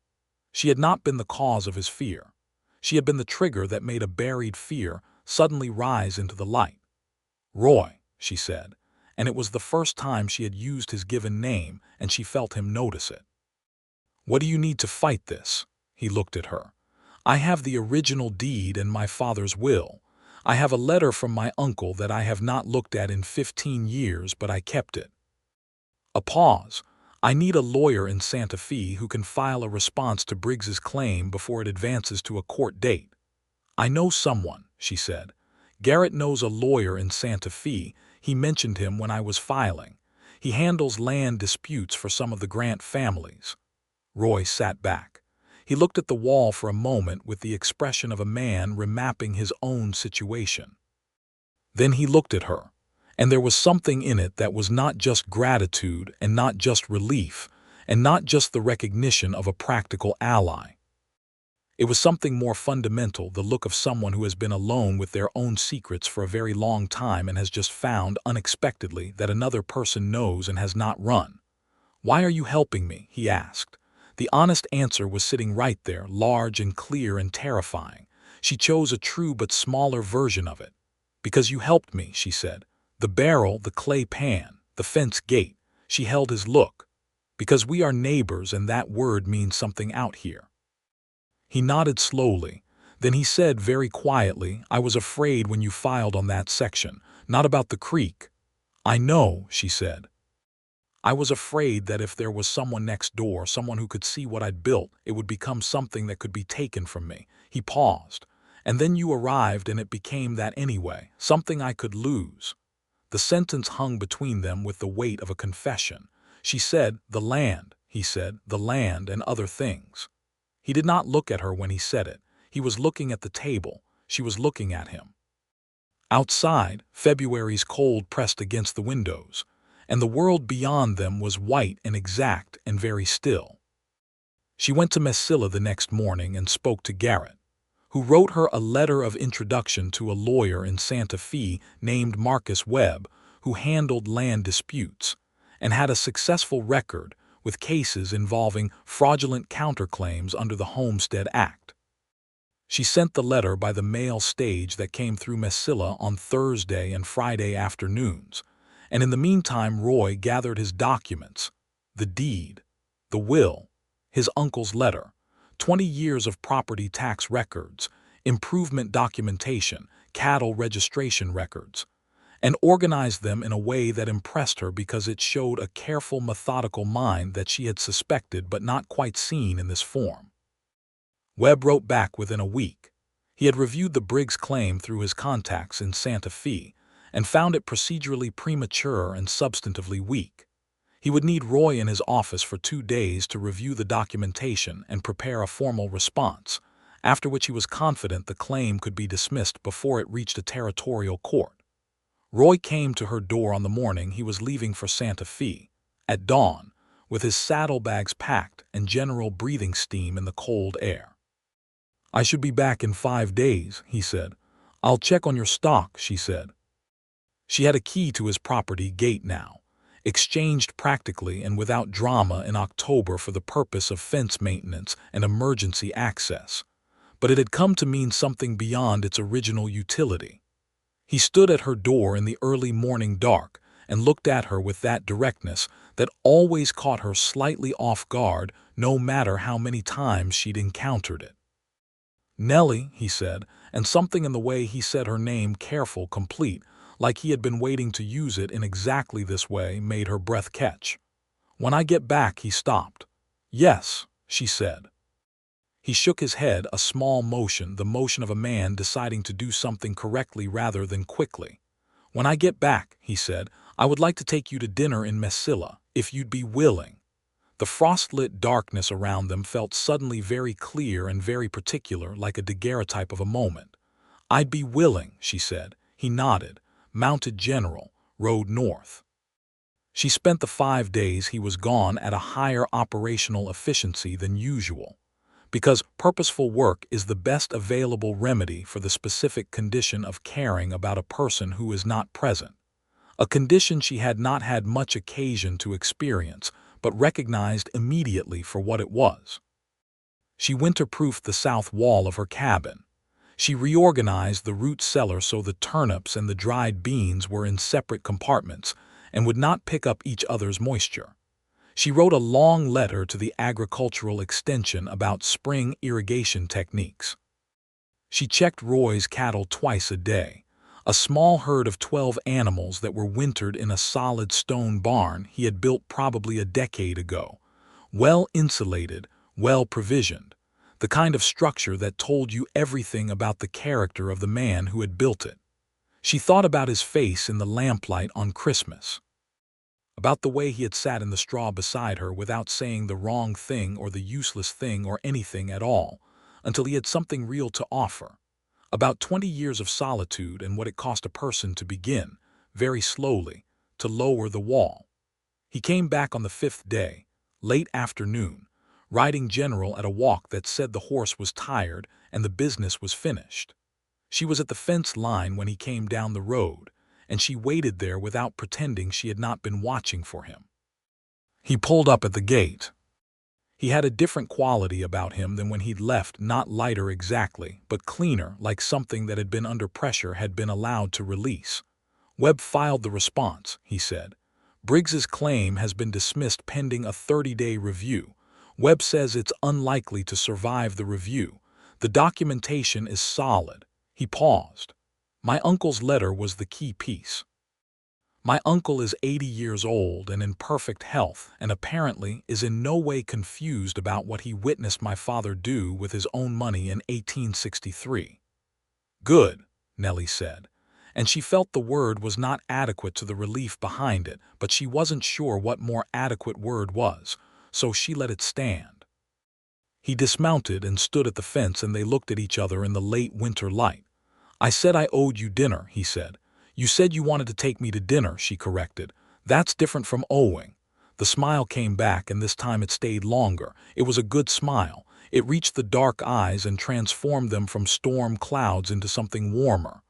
She had not been the cause of his fear. She had been the trigger that made a buried fear suddenly rise into the light. "Roy," she said, and it was the first time she had used his given name, and she felt him notice it. "What do you need to fight this?" He looked at her. "I have the original deed and my father's will. I have a letter from my uncle that I have not looked at in 15 years, but I kept it." A pause. "I need a lawyer in Santa Fe who can file a response to Briggs's claim before it advances to a court date." "I know someone," she said. "Garrett knows a lawyer in Santa Fe. He mentioned him when I was filing. He handles land disputes for some of the Grant families." Roy sat back. He looked at the wall for a moment with the expression of a man remapping his own situation. Then he looked at her, and there was something in it that was not just gratitude and not just relief, and not just the recognition of a practical ally. It was something more fundamental, the look of someone who has been alone with their own secrets for a very long time and has just found, unexpectedly, that another person knows and has not run. "Why are you helping me?" he asked. The honest answer was sitting right there, large and clear and terrifying. She chose a true but smaller version of it. "Because you helped me," she said. "The barrel, the clay pan, the fence gate." She held his look. "Because we are neighbors and that word means something out here." He nodded slowly. Then he said very quietly, "I was afraid when you filed on that section, not about the creek." "I know," she said. "I was afraid that if there was someone next door, someone who could see what I'd built, it would become something that could be taken from me." He paused. "And then you arrived and it became that anyway, something I could lose." The sentence hung between them with the weight of a confession. She said, "The land," he said, "the land and other things." He did not look at her when he said it. He was looking at the table. She was looking at him. Outside, February's cold pressed against the windows, and the world beyond them was white and exact and very still. She went to Mesilla the next morning and spoke to Garrett, who wrote her a letter of introduction to a lawyer in Santa Fe named Marcus Webb, who handled land disputes, and had a successful record with cases involving fraudulent counterclaims under the Homestead Act. She sent the letter by the mail stage that came through Mesilla on Thursday and Friday afternoons, and in the meantime Roy gathered his documents: the deed, the will, his uncle's letter, 20 years of property tax records, improvement documentation, cattle registration records, and organized them in a way that impressed her because it showed a careful, methodical mind that she had suspected but not quite seen in this form. Webb wrote back within a week. He had reviewed the Briggs claim through his contacts in Santa Fe and found it procedurally premature and substantively weak. He would need Roy in his office for 2 days to review the documentation and prepare a formal response, after which he was confident the claim could be dismissed before it reached a territorial court. Roy came to her door on the morning he was leaving for Santa Fe, at dawn, with his saddlebags packed and general breathing steam in the cold air. "I should be back in 5 days," he said. "I'll check on your stock," she said. She had a key to his property gate now, exchanged practically and without drama in October for the purpose of fence maintenance and emergency access. But it had come to mean something beyond its original utility. He stood at her door in the early morning dark and looked at her with that directness that always caught her slightly off guard, no matter how many times she'd encountered it. "Nellie," he said, and something in the way he said her name, careful, complete, like he had been waiting to use it in exactly this way, made her breath catch. "When I get back," he stopped. "Yes," she said. He shook his head, a small motion, the motion of a man deciding to do something correctly rather than quickly. "When I get back," he said, "I would like to take you to dinner in Mesilla, if you'd be willing." The frost-lit darkness around them felt suddenly very clear and very particular, like a daguerreotype of a moment. "I'd be willing," she said. He nodded. Mounted General, rode north. She spent the 5 days he was gone at a higher operational efficiency than usual, because purposeful work is the best available remedy for the specific condition of caring about a person who is not present, a condition she had not had much occasion to experience, but recognized immediately for what it was. She winter-proofed the south wall of her cabin. She reorganized the root cellar so the turnips and the dried beans were in separate compartments and would not pick up each other's moisture. She wrote a long letter to the agricultural extension about spring irrigation techniques. She checked Roy's cattle twice a day, a small herd of 12 animals that were wintered in a solid stone barn he had built probably a decade ago, well insulated, well provisioned, the kind of structure that told you everything about the character of the man who had built it. She thought about his face in the lamplight on Christmas, about the way he had sat in the straw beside her without saying the wrong thing or the useless thing or anything at all, until he had something real to offer, about 20 years of solitude and what it cost a person to begin, very slowly, to lower the wall. He came back on the 5th day, late afternoon, riding General at a walk that said the horse was tired and the business was finished. She was at the fence line when he came down the road, and she waited there without pretending she had not been watching for him. He pulled up at the gate. He had a different quality about him than when he'd left, not lighter exactly, but cleaner, like something that had been under pressure had been allowed to release. "Webb filed the response," he said. "Briggs's claim has been dismissed pending a 30-day review. Webb says it's unlikely to survive the review. The documentation is solid." He paused. "My uncle's letter was the key piece. My uncle is 80 years old and in perfect health, and apparently is in no way confused about what he witnessed my father do with his own money in 1863. "Good," Nellie said, and she felt the word was not adequate to the relief behind it, but she wasn't sure what more adequate word was, so she let it stand. He dismounted and stood at the fence, and they looked at each other in the late winter light. "I said I owed you dinner," he said. "You said you wanted to take me to dinner," she corrected. "That's different from owing." The smile came back, and this time it stayed longer. It was a good smile. It reached the dark eyes and transformed them from storm clouds into something warmer.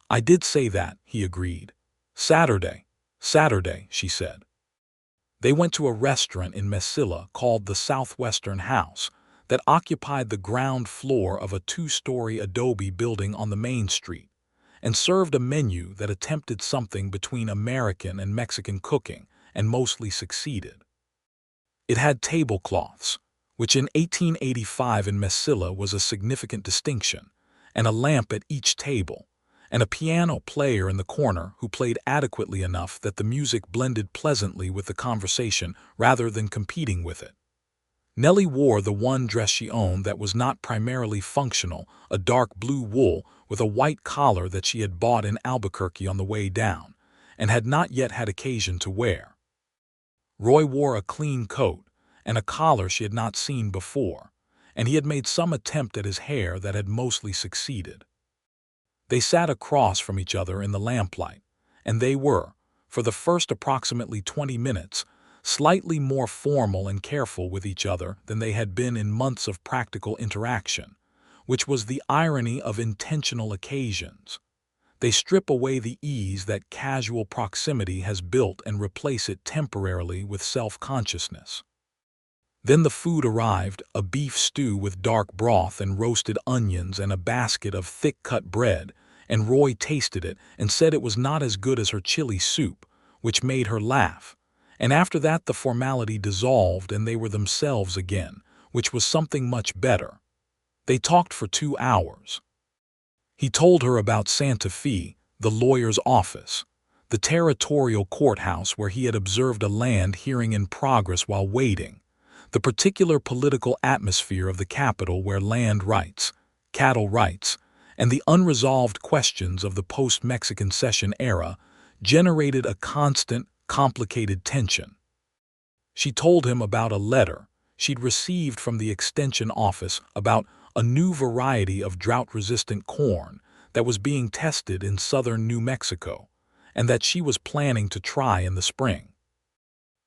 "I did say that," he agreed. "Saturday." "Saturday," she said. They went to a restaurant in Mesilla called the Southwestern House that occupied the ground floor of a 2-story adobe building on the main street, and served a menu that attempted something between American and Mexican cooking, and mostly succeeded. It had tablecloths, which in 1885 in Mesilla was a significant distinction, and a lamp at each table, and a piano player in the corner who played adequately enough that the music blended pleasantly with the conversation rather than competing with it. Nellie wore the one dress she owned that was not primarily functional, a dark blue wool with a white collar that she had bought in Albuquerque on the way down, and had not yet had occasion to wear. Roy wore a clean coat and a collar she had not seen before, and he had made some attempt at his hair that had mostly succeeded. They sat across from each other in the lamplight, and they were, for the first approximately 20 minutes, slightly more formal and careful with each other than they had been in months of practical interaction, which was the irony of intentional occasions. They strip away the ease that casual proximity has built and replace it temporarily with self-consciousness. Then the food arrived, a beef stew with dark broth and roasted onions and a basket of thick-cut bread, and Roy tasted it and said it was not as good as her chili soup, which made her laugh. And after that the formality dissolved and they were themselves again, which was something much better. They talked for 2 hours. He told her about Santa Fe, the lawyer's office, the territorial courthouse where he had observed a land hearing in progress while waiting, the particular political atmosphere of the capital where land rights, cattle rights, and the unresolved questions of the post-Mexican Cession era generated a constant, complicated tension. She told him about a letter she'd received from the extension office about a new variety of drought-resistant corn that was being tested in southern New Mexico, and that she was planning to try in the spring.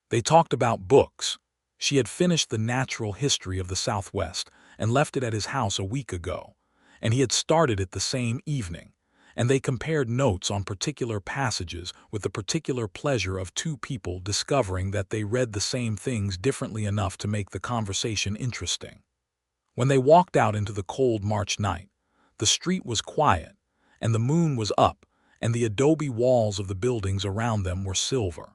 They talked about books. She had finished The Natural History of the Southwest and left it at his house a week ago, and he had started it the same evening, and they compared notes on particular passages with the particular pleasure of two people discovering that they read the same things differently enough to make the conversation interesting. When they walked out into the cold March night, the street was quiet, and the moon was up, and the adobe walls of the buildings around them were silver.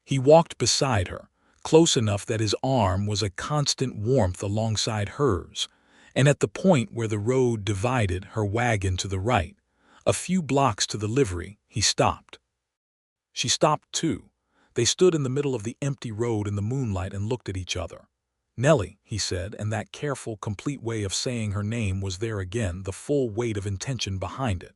He walked beside her, close enough that his arm was a constant warmth alongside hers, and at the point where the road divided her wagon to the right, a few blocks to the livery, he stopped. She stopped too. They stood in the middle of the empty road in the moonlight and looked at each other. "Nellie," he said, and that careful, complete way of saying her name was there again, the full weight of intention behind it.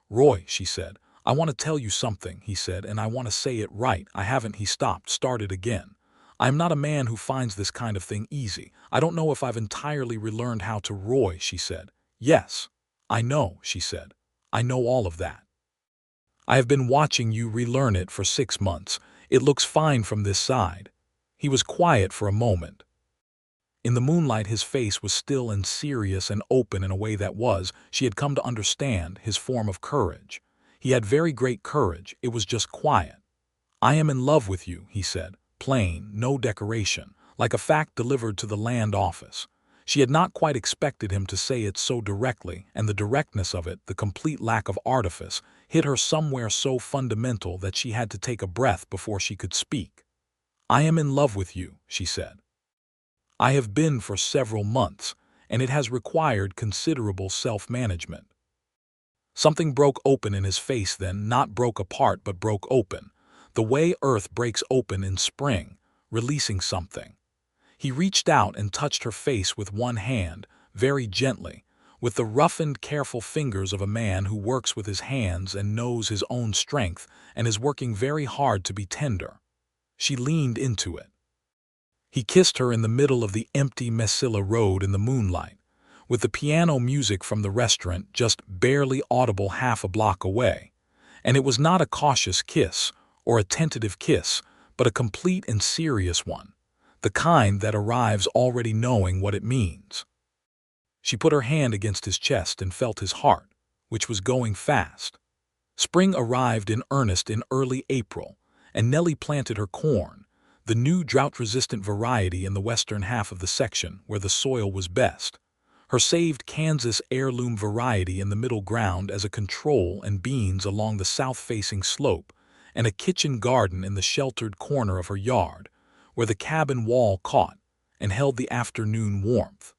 "Roy," she said, "I want to tell you something," he said, "and I want to say it right. I haven't," he stopped, started again. "I'm not a man who finds this kind of thing easy. I don't know if I've entirely relearned how to." "Roy," she said. "Yes, I know," she said. "I know all of that. I have been watching you relearn it for 6 months. It looks fine from this side." He was quiet for a moment. In the moonlight his face was still and serious and open in a way that was, she had come to understand, his form of courage. He had very great courage, it was just quiet. "I am in love with you," he said, plain, no decoration, like a fact delivered to the land office. She had not quite expected him to say it so directly, and the directness of it, the complete lack of artifice, hit her somewhere so fundamental that she had to take a breath before she could speak. "I am in love with you," she said. "I have been for several months, and it has required considerable self-management." Something broke open in his face then, not broke apart but broke open, the way earth breaks open in spring, releasing something. He reached out and touched her face with one hand, very gently, with the roughened, careful fingers of a man who works with his hands and knows his own strength and is working very hard to be tender. She leaned into it. He kissed her in the middle of the empty Mesilla Road in the moonlight, with the piano music from the restaurant just barely audible half a block away. And it was not a cautious kiss or a tentative kiss, but a complete and serious one, the kind that arrives already knowing what it means. She put her hand against his chest and felt his heart, which was going fast. Spring arrived in earnest in early April, and Nellie planted her corn, the new drought-resistant variety in the western half of the section where the soil was best, her saved Kansas heirloom variety in the middle ground as a control, and beans along the south-facing slope, and a kitchen garden in the sheltered corner of her yard, where the cabin wall caught and held the afternoon warmth.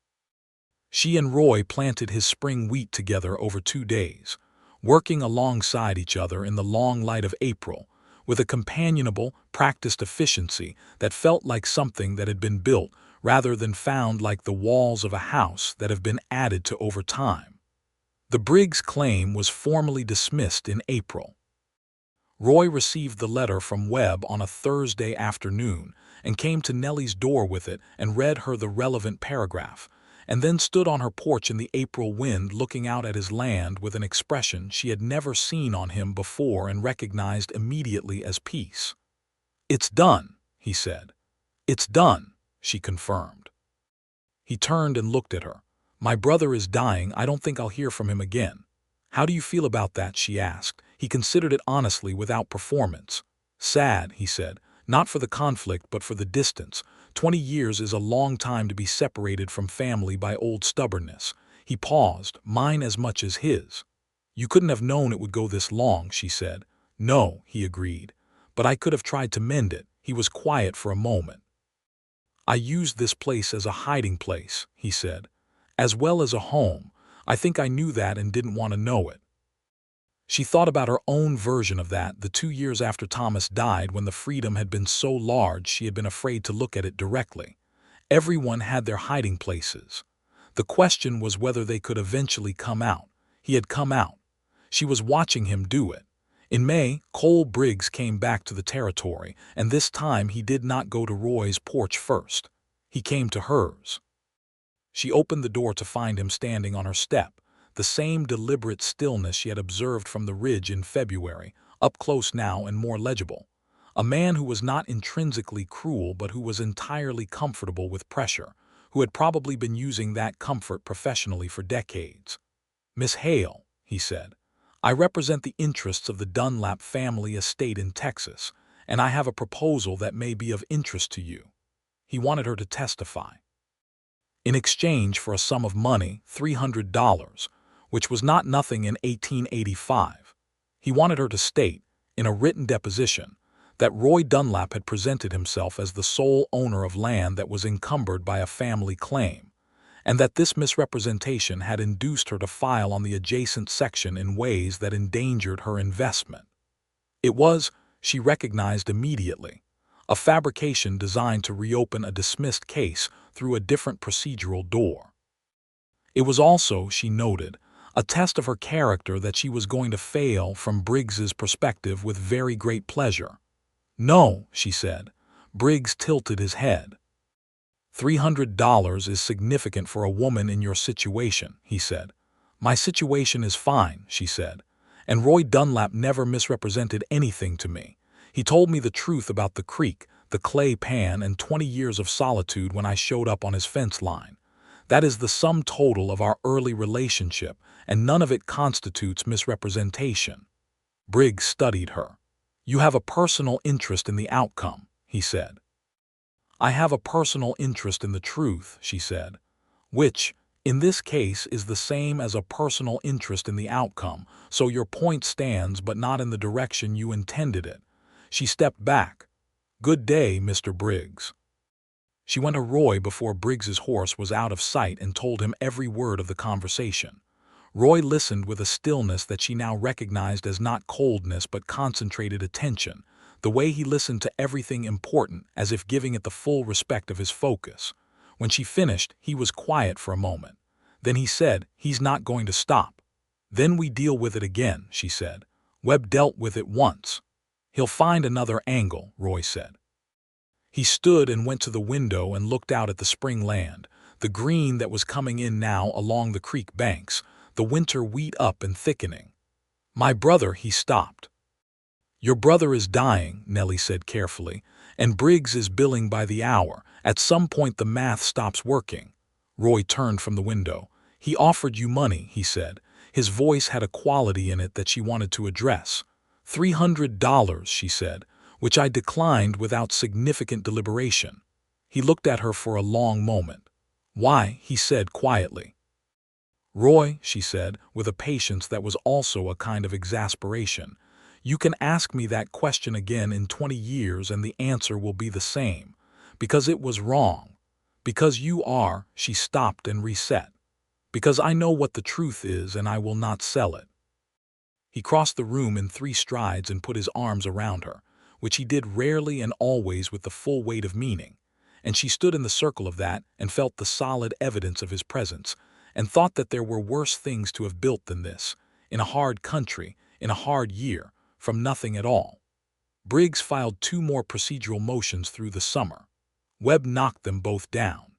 She and Roy planted his spring wheat together over 2 days, working alongside each other in the long light of April, with a companionable, practiced efficiency that felt like something that had been built rather than found, like the walls of a house that have been added to over time. The Briggs claim was formally dismissed in April. Roy received the letter from Webb on a Thursday afternoon and came to Nellie's door with it and read her the relevant paragraph, and then stood on her porch in the April wind looking out at his land with an expression she had never seen on him before and recognized immediately as peace. "It's done," he said. "It's done," she confirmed. He turned and looked at her. "My brother is dying. I don't think I'll hear from him again." "How do you feel about that?" she asked. He considered it honestly, without performance. "Sad," he said, "not for the conflict but for the distance. 20 years is a long time to be separated from family by old stubbornness." He paused, "Mine as much as his." "You couldn't have known it would go this long," she said. "No," he agreed, "but I could have tried to mend it." He was quiet for a moment. "I used this place as a hiding place," he said, "as well as a home. I think I knew that and didn't want to know it." She thought about her own version of that, the 2 years after Thomas died, when the freedom had been so large she had been afraid to look at it directly. Everyone had their hiding places. The question was whether they could eventually come out. He had come out. She was watching him do it. In May, Cole Briggs came back to the territory, and this time he did not go to Roy's porch first. He came to hers. She opened the door to find him standing on her step, the same deliberate stillness she had observed from the ridge in February, up close now and more legible. A man who was not intrinsically cruel but who was entirely comfortable with pressure, who had probably been using that comfort professionally for decades. "Miss Hale," he said, "I represent the interests of the Dunlap family estate in Texas, and I have a proposal that may be of interest to you." He wanted her to testify. In exchange for a sum of money, $300, which was not nothing in 1885, he wanted her to state, in a written deposition, that Roy Dunlap had presented himself as the sole owner of land that was encumbered by a family claim, and that this misrepresentation had induced her to file on the adjacent section in ways that endangered her investment. It was, she recognized immediately, a fabrication designed to reopen a dismissed case through a different procedural door. It was also, she noted, a test of her character that she was going to fail from Briggs's perspective with very great pleasure. "No," she said. Briggs tilted his head. $300 is significant for a woman in your situation," he said. "My situation is fine," she said, "and Roy Dunlap never misrepresented anything to me. He told me the truth about the creek, the clay pan, and 20 years of solitude when I showed up on his fence line. That is the sum total of our early relationship, and none of it constitutes misrepresentation." Briggs studied her. "You have a personal interest in the outcome," he said. "I have a personal interest in the truth," she said, "which, in this case, is the same as a personal interest in the outcome, so your point stands but not in the direction you intended it." She stepped back. "Good day, Mr. Briggs." She went to Roy before Briggs's horse was out of sight and told him every word of the conversation. Roy listened with a stillness that she now recognized as not coldness but concentrated attention, the way he listened to everything important as if giving it the full respect of his focus. When she finished, he was quiet for a moment. Then he said, "He's not going to stop." "Then we deal with it again," she said. "Webb dealt with it once." "He'll find another angle," Roy said. He stood and went to the window and looked out at the spring land, the green that was coming in now along the creek banks, the winter wheat up and thickening. "My brother," he stopped. "Your brother is dying," Nellie said carefully, "and Briggs is billing by the hour. At some point the math stops working." Roy turned from the window. "He offered you money," he said. His voice had a quality in it that she wanted to address. $300, she said, "which I declined without significant deliberation." He looked at her for a long moment. "Why?" he said quietly. "Roy," she said, with a patience that was also a kind of exasperation, "you can ask me that question again in 20 years and the answer will be the same. Because it was wrong. Because you are," she stopped and reset. "Because I know what the truth is and I will not sell it." He crossed the room in 3 strides and put his arms around her, which he did rarely and always with the full weight of meaning, and she stood in the circle of that and felt the solid evidence of his presence, and thought that there were worse things to have built than this, in a hard country, in a hard year, from nothing at all. Briggs filed 2 more procedural motions through the summer. Webb knocked them both down.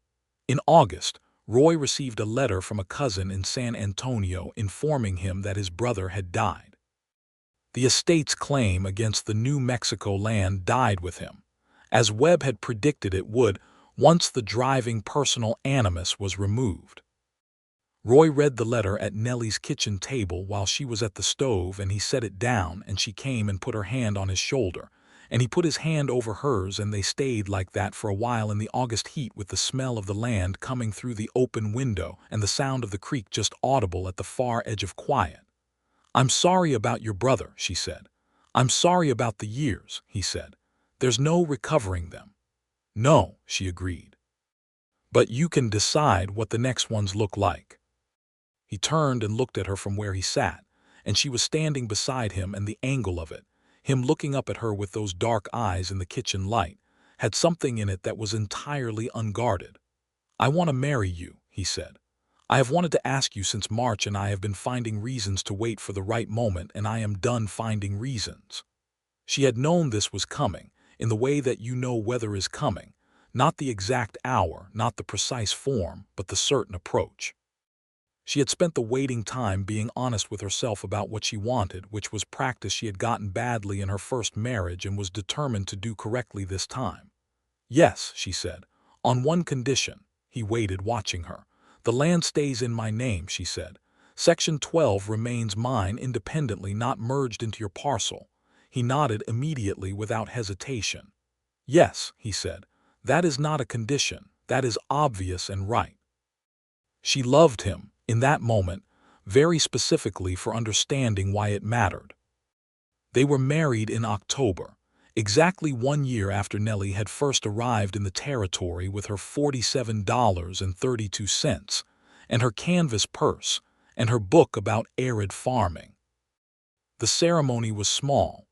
In August, Roy received a letter from a cousin in San Antonio informing him that his brother had died. The estate's claim against the New Mexico land died with him, as Webb had predicted it would once the driving personal animus was removed. Roy read the letter at Nellie's kitchen table while she was at the stove, and he set it down and she came and put her hand on his shoulder, and he put his hand over hers, and they stayed like that for a while in the August heat with the smell of the land coming through the open window and the sound of the creek just audible at the far edge of quiet. "I'm sorry about your brother," she said. "I'm sorry about the years," he said. "There's no recovering them." "No," she agreed. "But you can decide what the next ones look like." He turned and looked at her from where he sat, and she was standing beside him, and the angle of it, him looking up at her with those dark eyes in the kitchen light, had something in it that was entirely unguarded. "I want to marry you," he said. "I have wanted to ask you since March, and I have been finding reasons to wait for the right moment, and I am done finding reasons." She had known this was coming, in the way that you know weather is coming, not the exact hour, not the precise form, but the certain approach. She had spent the waiting time being honest with herself about what she wanted, which was practice she had gotten badly in her first marriage and was determined to do correctly this time. "Yes," she said, "on one condition." He waited, watching her. "The land stays in my name," she said. "Section 12 remains mine independently, not merged into your parcel." He nodded immediately without hesitation. "Yes," he said, "that is not a condition. That is obvious and right." She loved him, in that moment, very specifically for understanding why it mattered. They were married in October, exactly 1 year after Nellie had first arrived in the territory with her $47.32, and her canvas purse, and her book about arid farming. The ceremony was small.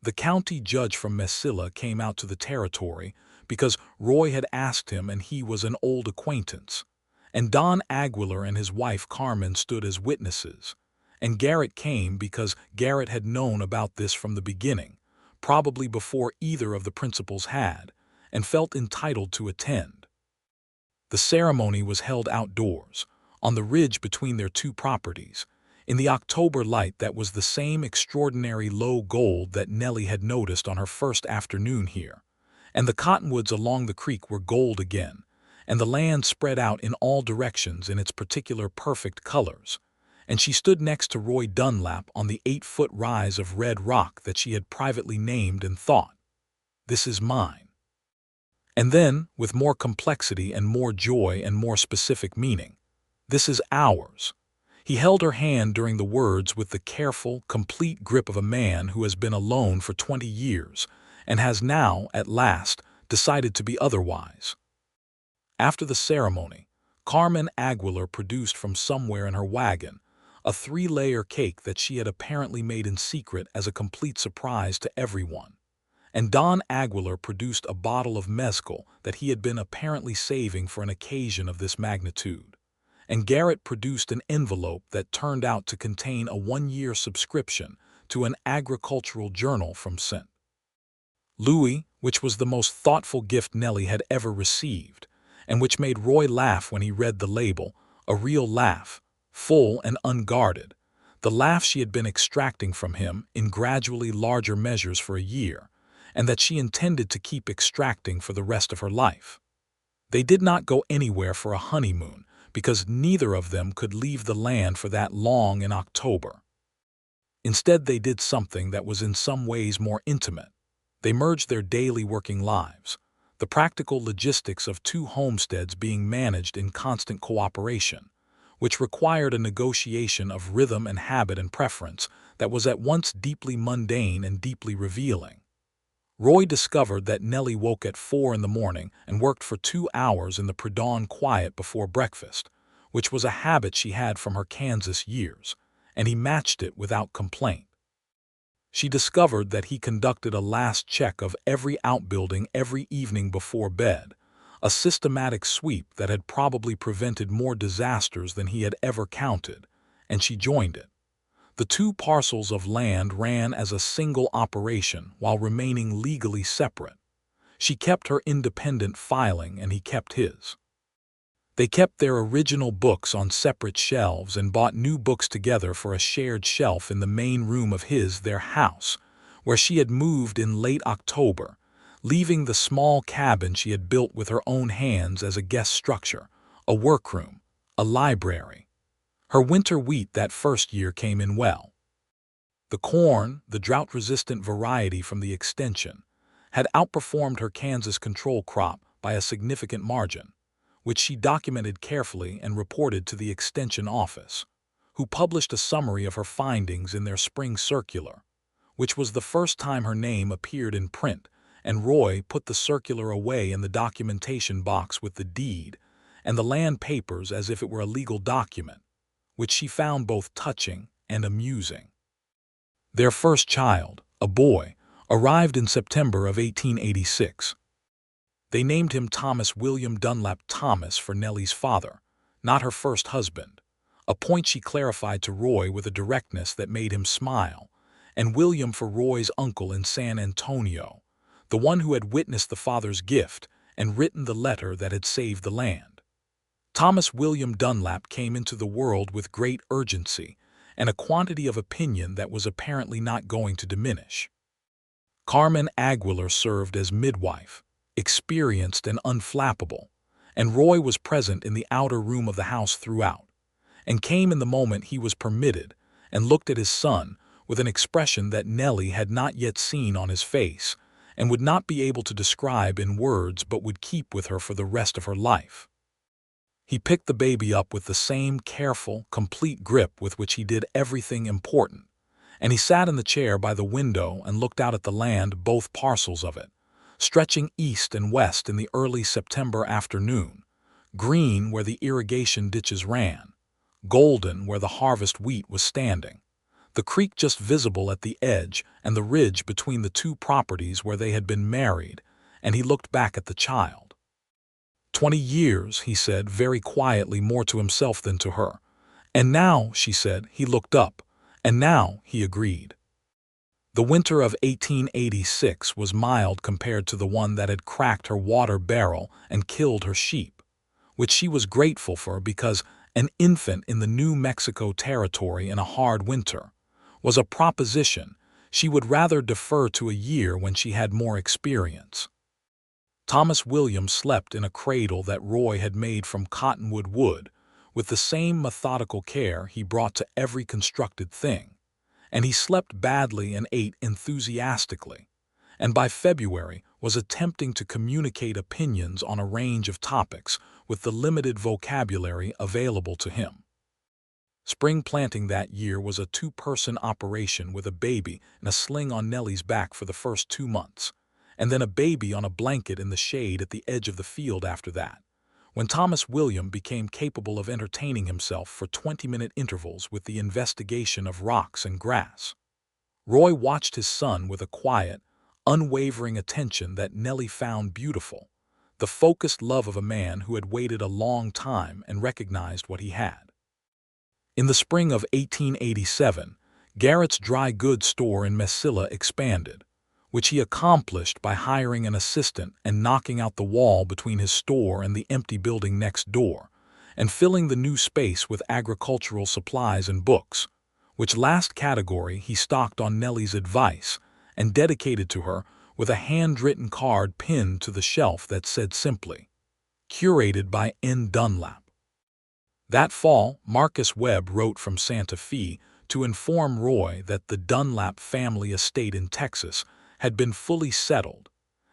The county judge from Mesilla came out to the territory because Roy had asked him and he was an old acquaintance. And Don Aguilar and his wife Carmen stood as witnesses. And Garrett came because Garrett had known about this from the beginning, probably before either of the principals had, and felt entitled to attend. The ceremony was held outdoors, on the ridge between their two properties, in the October light that was the same extraordinary low gold that Nellie had noticed on her first afternoon here. And the cottonwoods along the creek were gold again, and the land spread out in all directions in its particular perfect colors. And she stood next to Roy Dunlap on the 8-foot rise of red rock that she had privately named and thought, "This is mine." And then, with more complexity and more joy and more specific meaning, "This is ours." He held her hand during the words with the careful, complete grip of a man who has been alone for 20 years and has now, at last, decided to be otherwise. After the ceremony, Carmen Aguilar produced from somewhere in her wagon a 3-layer cake that she had apparently made in secret as a complete surprise to everyone. And Don Aguilar produced a bottle of mezcal that he had been apparently saving for an occasion of this magnitude. And Garrett produced an envelope that turned out to contain a 1-year subscription to an agricultural journal from St. Louis, which was the most thoughtful gift Nellie had ever received, and which made Roy laugh when he read the label, a real laugh, full and unguarded, the laugh she had been extracting from him in gradually larger measures for a year, and that she intended to keep extracting for the rest of her life. They did not go anywhere for a honeymoon, because neither of them could leave the land for that long in October. Instead, they did something that was in some ways more intimate. They merged their daily working lives, the practical logistics of 2 homesteads being managed in constant cooperation, which required a negotiation of rhythm and habit and preference that was at once deeply mundane and deeply revealing. Roy discovered that Nellie woke at 4 in the morning and worked for 2 hours in the pre-dawn quiet before breakfast, which was a habit she had from her Kansas years, and he matched it without complaint. She discovered that he conducted a last check of every outbuilding every evening before bed, a systematic sweep that had probably prevented more disasters than he had ever counted, and she joined it. The 2 parcels of land ran as a single operation while remaining legally separate. She kept her independent filing and he kept his. They kept their original books on separate shelves and bought new books together for a shared shelf in the main room of their house, where she had moved in late October, leaving the small cabin she had built with her own hands as a guest structure, a workroom, a library. Her winter wheat that first year came in well. The corn, the drought-resistant variety from the extension, had outperformed her Kansas control crop by a significant margin, which she documented carefully and reported to the extension office, who published a summary of her findings in their spring circular, which was the first time her name appeared in print, and Roy put the circular away in the documentation box with the deed and the land papers as if it were a legal document, which she found both touching and amusing. Their first child, a boy, arrived in September of 1886. They named him Thomas William Dunlap Thomas for Nellie's father, not her first husband, a point she clarified to Roy with a directness that made him smile, and William for Roy's uncle in San Antonio, the one who had witnessed the father's gift and written the letter that had saved the land. Thomas William Dunlap came into the world with great urgency and a quantity of opinion that was apparently not going to diminish. Carmen Aguilar served as midwife, experienced and unflappable, and Roy was present in the outer room of the house throughout, and came in the moment he was permitted and looked at his son with an expression that Nellie had not yet seen on his face and would not be able to describe in words but would keep with her for the rest of her life. He picked the baby up with the same careful, complete grip with which he did everything important, and he sat in the chair by the window and looked out at the land, both parcels of it, stretching east and west in the early September afternoon, green where the irrigation ditches ran, golden where the harvest wheat was standing, the creek just visible at the edge and the ridge between the two properties where they had been married, and he looked back at the child. 20 years, he said very quietly, more to himself than to her. And now, she said, he looked up, and now, he agreed. The winter of 1886 was mild compared to the one that had cracked her water barrel and killed her sheep, which she was grateful for because an infant in the New Mexico territory in a hard winter was a proposition she would rather defer to a year when she had more experience. Thomas William slept in a cradle that Roy had made from cottonwood wood, with the same methodical care he brought to every constructed thing, and he slept badly and ate enthusiastically, and by February was attempting to communicate opinions on a range of topics with the limited vocabulary available to him. Spring planting that year was a two-person operation with a baby in a sling on Nellie's back for the first 2 months, and then a baby on a blanket in the shade at the edge of the field after that, when Thomas William became capable of entertaining himself for 20-minute intervals with the investigation of rocks and grass. Roy watched his son with a quiet, unwavering attention that Nellie found beautiful, the focused love of a man who had waited a long time and recognized what he had. In the spring of 1887, Garrett's dry goods store in Mesilla expanded, which he accomplished by hiring an assistant and knocking out the wall between his store and the empty building next door, and filling the new space with agricultural supplies and books, which last category he stocked on Nellie's advice and dedicated to her with a handwritten card pinned to the shelf that said simply, "Curated by N. Dunlap." That fall, Marcus Webb wrote from Santa Fe to inform Roy that the Dunlap family estate in Texas had been fully settled,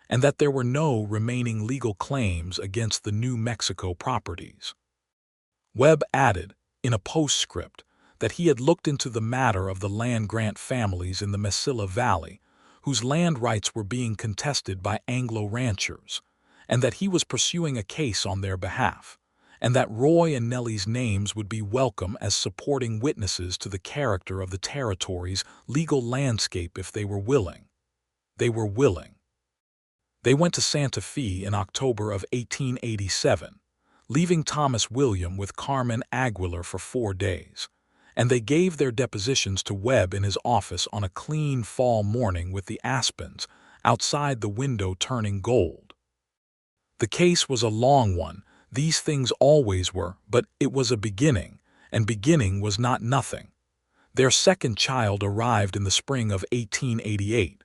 and that there were no remaining legal claims against the New Mexico properties. Webb added, in a postscript, that he had looked into the matter of the land-grant families in the Mesilla Valley, whose land rights were being contested by Anglo-ranchers, and that he was pursuing a case on their behalf, and that Roy and Nellie's names would be welcome as supporting witnesses to the character of the territory's legal landscape if they were willing. They were willing. They went to Santa Fe in October of 1887, leaving Thomas William with Carmen Aguilar for 4 days, and they gave their depositions to Webb in his office on a clean fall morning with the aspens outside the window turning gold. The case was a long one, these things always were, but it was a beginning, and beginning was not nothing. Their second child arrived in the spring of 1888.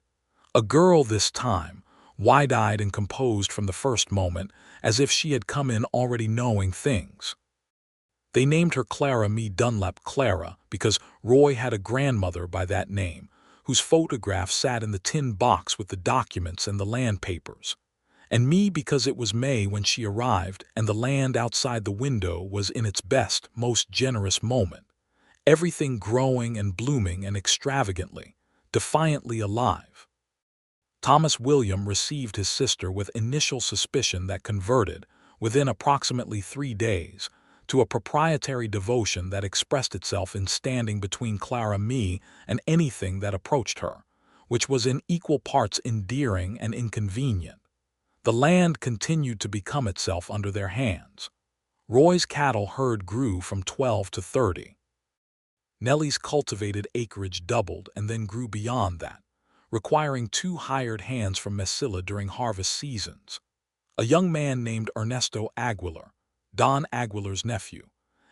A girl this time, wide-eyed and composed from the first moment, as if she had come in already knowing things. They named her Clara Me Dunlap Clara because Roy had a grandmother by that name, whose photograph sat in the tin box with the documents and the land papers, and Me because it was May when she arrived and the land outside the window was in its best, most generous moment, everything growing and blooming and extravagantly, defiantly alive. Thomas William received his sister with initial suspicion that converted, within approximately 3 days, to a proprietary devotion that expressed itself in standing between Clara Me and anything that approached her, which was in equal parts endearing and inconvenient. The land continued to become itself under their hands. Roy's cattle herd grew from 12 to 30. Nellie's cultivated acreage doubled and then grew beyond that, requiring 2 hired hands from Mesilla during harvest seasons. A young man named Ernesto Aguilar, Don Aguilar's nephew,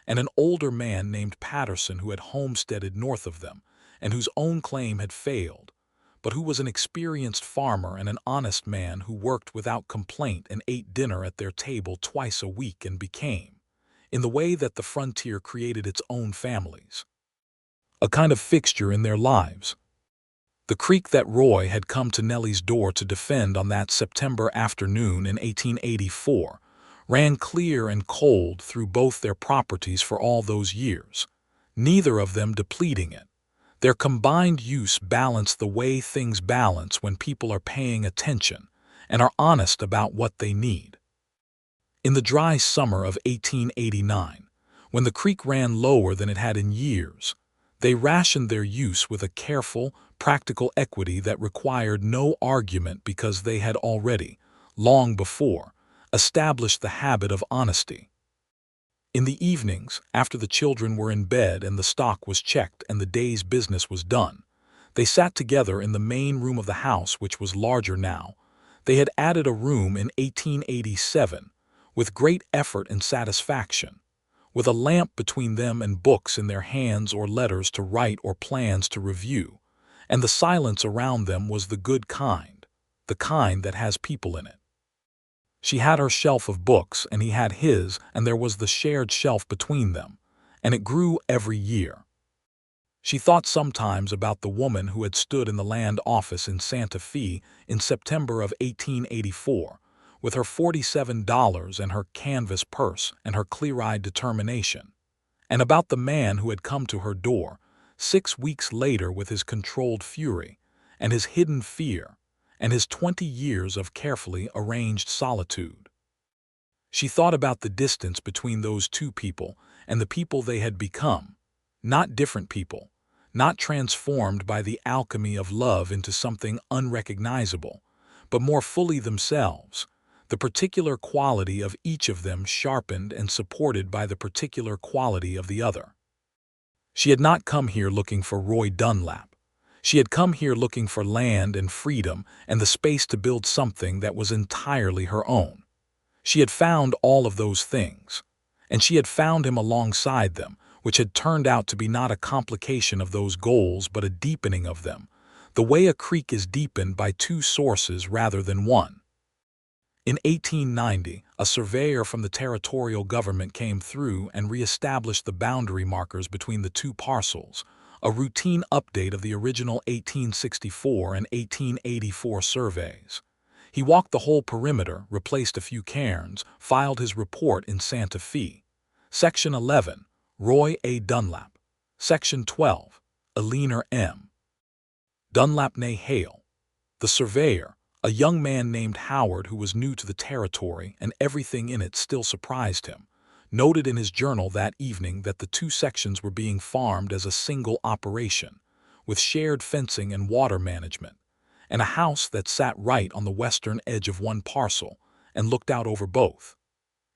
and an older man named Patterson who had homesteaded north of them and whose own claim had failed, but who was an experienced farmer and an honest man who worked without complaint and ate dinner at their table twice a week and became, in the way that the frontier created its own families, a kind of fixture in their lives. The creek that Roy had come to Nellie's door to defend on that September afternoon in 1884 ran clear and cold through both their properties for all those years, neither of them depleting it. Their combined use balanced the way things balance when people are paying attention and are honest about what they need. In the dry summer of 1889, when the creek ran lower than it had in years, they rationed their use with a careful, practical equity that required no argument because they had already, long before, established the habit of honesty. In the evenings, after the children were in bed and the stock was checked and the day's business was done, they sat together in the main room of the house, which was larger now. They had added a room in 1887, with great effort and satisfaction, with a lamp between them and books in their hands or letters to write or plans to review, and the silence around them was the good kind, the kind that has people in it. She had her shelf of books and he had his, and there was the shared shelf between them, and it grew every year. She thought sometimes about the woman who had stood in the land office in Santa Fe in September of 1884, with her $47 and her canvas purse and her clear-eyed determination, and about the man who had come to her door 6 weeks later with his controlled fury and his hidden fear and his 20 years of carefully arranged solitude. She thought about the distance between those two people and the people they had become, not different people, not transformed by the alchemy of love into something unrecognizable, but more fully themselves, the particular quality of each of them sharpened and supported by the particular quality of the other. She had not come here looking for Roy Dunlap. She had come here looking for land and freedom and the space to build something that was entirely her own. She had found all of those things, and she had found him alongside them, which had turned out to be not a complication of those goals but a deepening of them, the way a creek is deepened by two sources rather than one. In 1890, a surveyor from the territorial government came through and re-established the boundary markers between the two parcels, a routine update of the original 1864 and 1884 surveys. He walked the whole perimeter, replaced a few cairns, filed his report in Santa Fe. Section 11, Roy A. Dunlap. Section 12, Eleanor M. Dunlap Nellie Hale. The surveyor, a young man named Howard who was new to the territory and everything in it still surprised him, noted in his journal that evening that the two sections were being farmed as a single operation, with shared fencing and water management, and a house that sat right on the western edge of one parcel and looked out over both.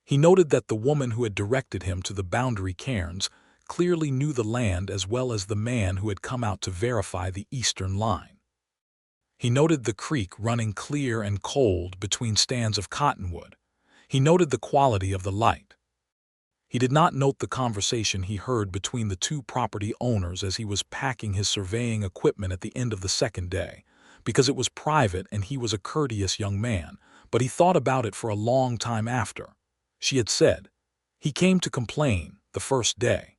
He noted that the woman who had directed him to the boundary cairns clearly knew the land as well as the man who had come out to verify the eastern line. He noted the creek running clear and cold between stands of cottonwood. He noted the quality of the light. He did not note the conversation he heard between the two property owners as he was packing his surveying equipment at the end of the second day, because it was private and he was a courteous young man, but he thought about it for a long time after. She had said, "He came to complain the first day,"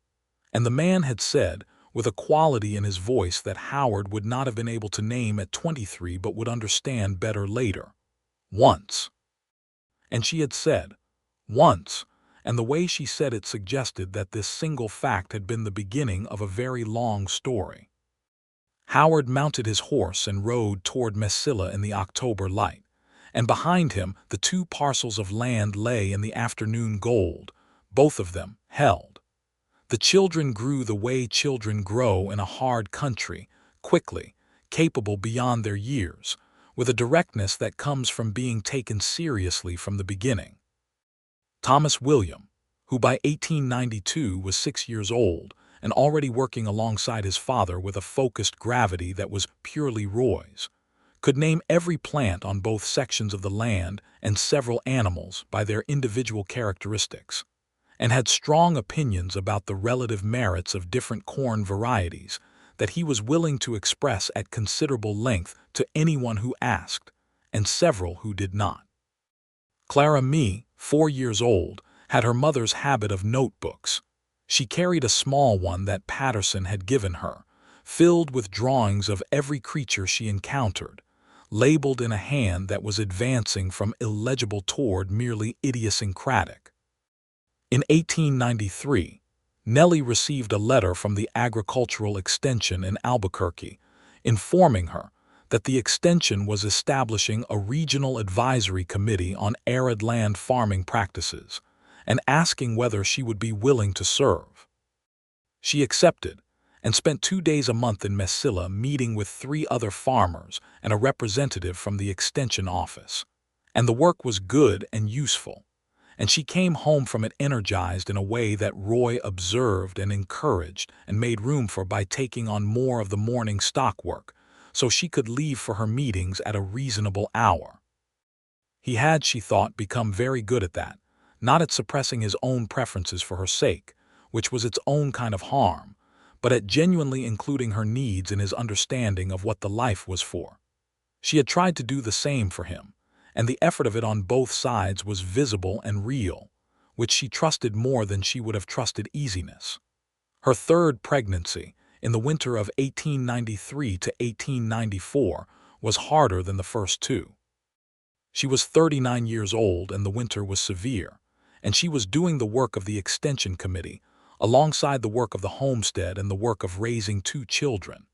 and the man had said, with a quality in his voice that Howard would not have been able to name at 23 but would understand better later, "Once." And she had said, "Once," and the way she said it suggested that this single fact had been the beginning of a very long story. Howard mounted his horse and rode toward Mesilla in the October light, and behind him the two parcels of land lay in the afternoon gold, both of them held. The children grew the way children grow in a hard country, quickly, capable beyond their years, with a directness that comes from being taken seriously from the beginning. Thomas William, who by 1892 was 6 years old and already working alongside his father with a focused gravity that was purely Roy's, could name every plant on both sections of the land and several animals by their individual characteristics. and had strong opinions about the relative merits of different corn varieties that he was willing to express at considerable length to anyone who asked, and several who did not. Clara Mee, 4 years old, had her mother's habit of notebooks. She carried a small one that Patterson had given her, filled with drawings of every creature she encountered, labeled in a hand that was advancing from illegible toward merely idiosyncratic. In 1893, Nellie received a letter from the Agricultural Extension in Albuquerque, informing her that the extension was establishing a regional advisory committee on arid land farming practices and asking whether she would be willing to serve. She accepted and spent 2 days a month in Mesilla meeting with 3 other farmers and a representative from the extension office. And the work was good and useful, and she came home from it energized in a way that Roy observed and encouraged and made room for by taking on more of the morning stock work, so she could leave for her meetings at a reasonable hour. He had, she thought, become very good at that, not at suppressing his own preferences for her sake, which was its own kind of harm, but at genuinely including her needs in his understanding of what the life was for. She had tried to do the same for him, and the effort of it on both sides was visible and real, which she trusted more than she would have trusted easiness. Her third pregnancy, in the winter of 1893 to 1894, was harder than the first 2. She was 39 years old and the winter was severe, and she was doing the work of the Extension Committee, alongside the work of the homestead and the work of raising 2 children,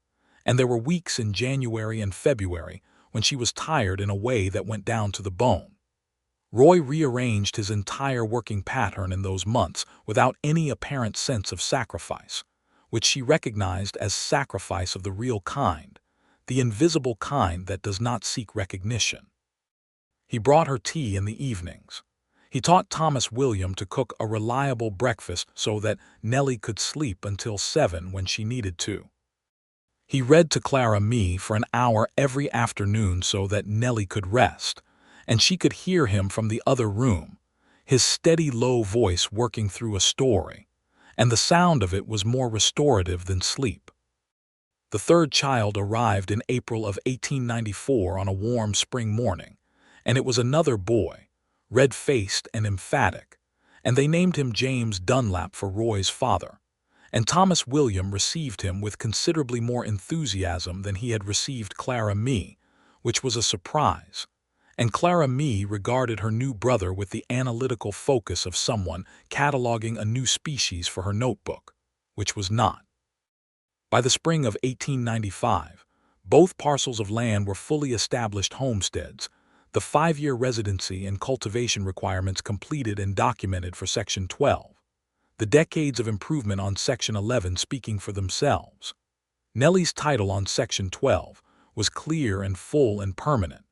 and there were weeks in January and February when she was tired in a way that went down to the bone. Roy rearranged his entire working pattern in those months without any apparent sense of sacrifice, which she recognized as sacrifice of the real kind, the invisible kind that does not seek recognition. He brought her tea in the evenings. He taught Thomas William to cook a reliable breakfast so that Nellie could sleep until 7 when she needed to. He read to Clara Mee for an hour every afternoon so that Nellie could rest, and she could hear him from the other room, his steady low voice working through a story, and the sound of it was more restorative than sleep. The third child arrived in April of 1894 on a warm spring morning, and it was another boy, red-faced and emphatic, and they named him James Dunlap for Roy's father, and Thomas William received him with considerably more enthusiasm than he had received Clara Mee, which was a surprise, and Clara Mee regarded her new brother with the analytical focus of someone cataloging a new species for her notebook, which was not. By the spring of 1895, both parcels of land were fully established homesteads, the 5-year residency and cultivation requirements completed and documented for Section 12, the decades of improvement on Section 11 speaking for themselves. Nellie's title on Section 12 was clear and full and permanent,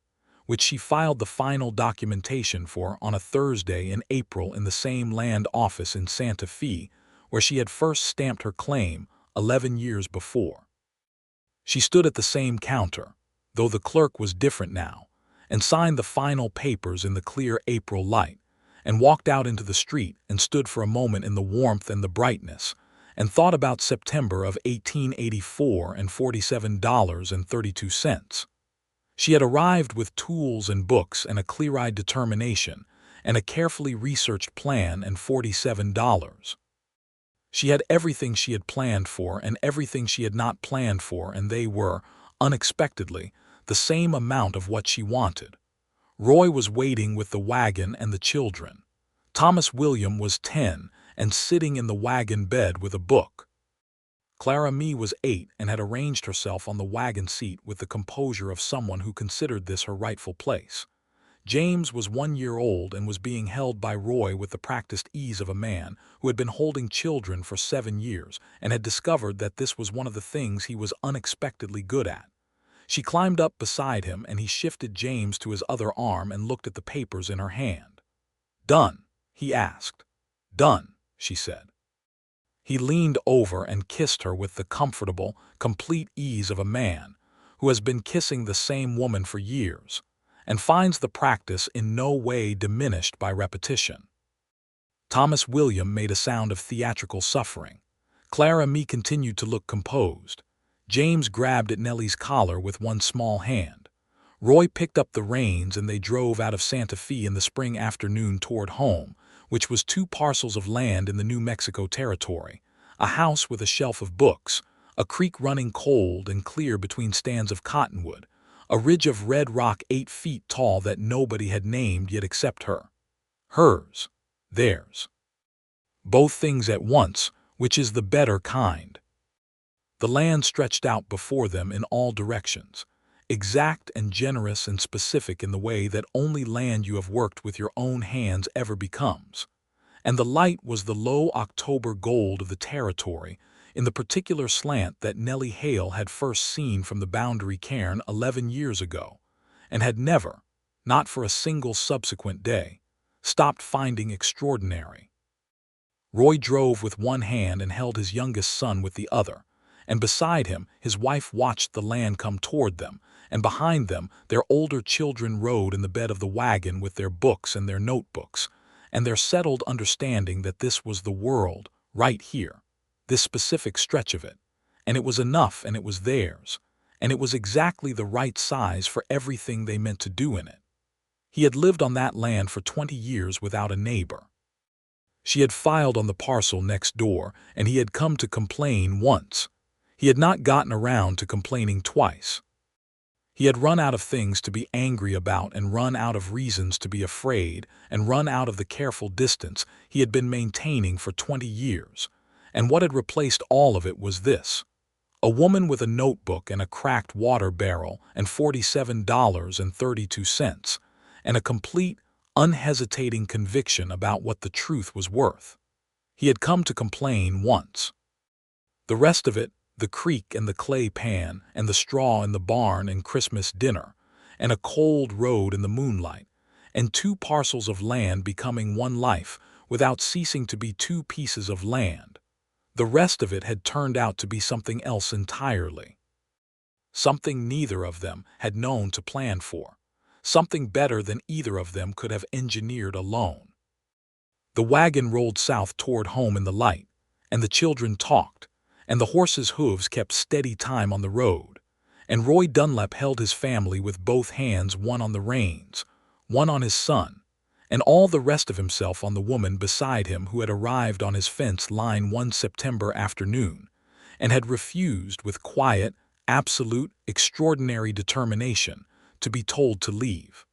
which she filed the final documentation for on a Thursday in April in the same land office in Santa Fe where she had first stamped her claim 11 years before. She stood at the same counter, though the clerk was different now, and signed the final papers in the clear April light, and walked out into the street and stood for a moment in the warmth and the brightness, and thought about September of 1884 and $47.32. She had arrived with tools and books and a clear-eyed determination and a carefully researched plan and $47. She had everything she had planned for and everything she had not planned for, and they were, unexpectedly, the same amount of what she wanted. Roy was waiting with the wagon and the children. Thomas William was 10 and sitting in the wagon bed with a book. Clara Mee was 8 and had arranged herself on the wagon seat with the composure of someone who considered this her rightful place. James was 1 year old and was being held by Roy with the practiced ease of a man who had been holding children for 7 years and had discovered that this was one of the things he was unexpectedly good at. She climbed up beside him and he shifted James to his other arm and looked at the papers in her hand. "Done?" he asked. "Done," she said. He leaned over and kissed her with the comfortable, complete ease of a man who has been kissing the same woman for years and finds the practice in no way diminished by repetition. Thomas William made a sound of theatrical suffering. Clara Me continued to look composed. James grabbed at Nellie's collar with one small hand. Roy picked up the reins and they drove out of Santa Fe in the spring afternoon toward home, which was 2 parcels of land in the New Mexico territory, a house with a shelf of books, a creek running cold and clear between stands of cottonwood, a ridge of red rock 8 feet tall that nobody had named yet except her. Hers. Theirs. Both things at once, which is the better kind. The land stretched out before them in all directions, exact and generous and specific in the way that only land you have worked with your own hands ever becomes. And the light was the low October gold of the territory, in the particular slant that Nellie Hale had first seen from the boundary cairn 11 years ago, and had never, not for a single subsequent day, stopped finding extraordinary. Roy drove with one hand and held his youngest son with the other, and beside him his wife watched the land come toward them, and behind them their older children rode in the bed of the wagon with their books and their notebooks, and their settled understanding that this was the world, right here, this specific stretch of it, and it was enough and it was theirs, and it was exactly the right size for everything they meant to do in it. He had lived on that land for 20 years without a neighbor. She had filed on the parcel next door, and he had come to complain once. He had not gotten around to complaining twice. He had run out of things to be angry about and run out of reasons to be afraid and run out of the careful distance he had been maintaining for 20 years, and what had replaced all of it was this: a woman with a notebook and a cracked water barrel and $47.32, and a complete, unhesitating conviction about what the truth was worth. He had come to complain once. The rest of it, the creek and the clay pan and the straw in the barn and Christmas dinner, and a cold road in the moonlight, and 2 parcels of land becoming one life without ceasing to be 2 pieces of land. The rest of it had turned out to be something else entirely. Something neither of them had known to plan for. Something better than either of them could have engineered alone. The wagon rolled south toward home in the light, and the children talked, and the horses' hooves kept steady time on the road, and Roy Dunlap held his family with both hands, one on the reins, one on his son, and all the rest of himself on the woman beside him who had arrived on his fence line one September afternoon, and had refused with quiet, absolute, extraordinary determination to be told to leave.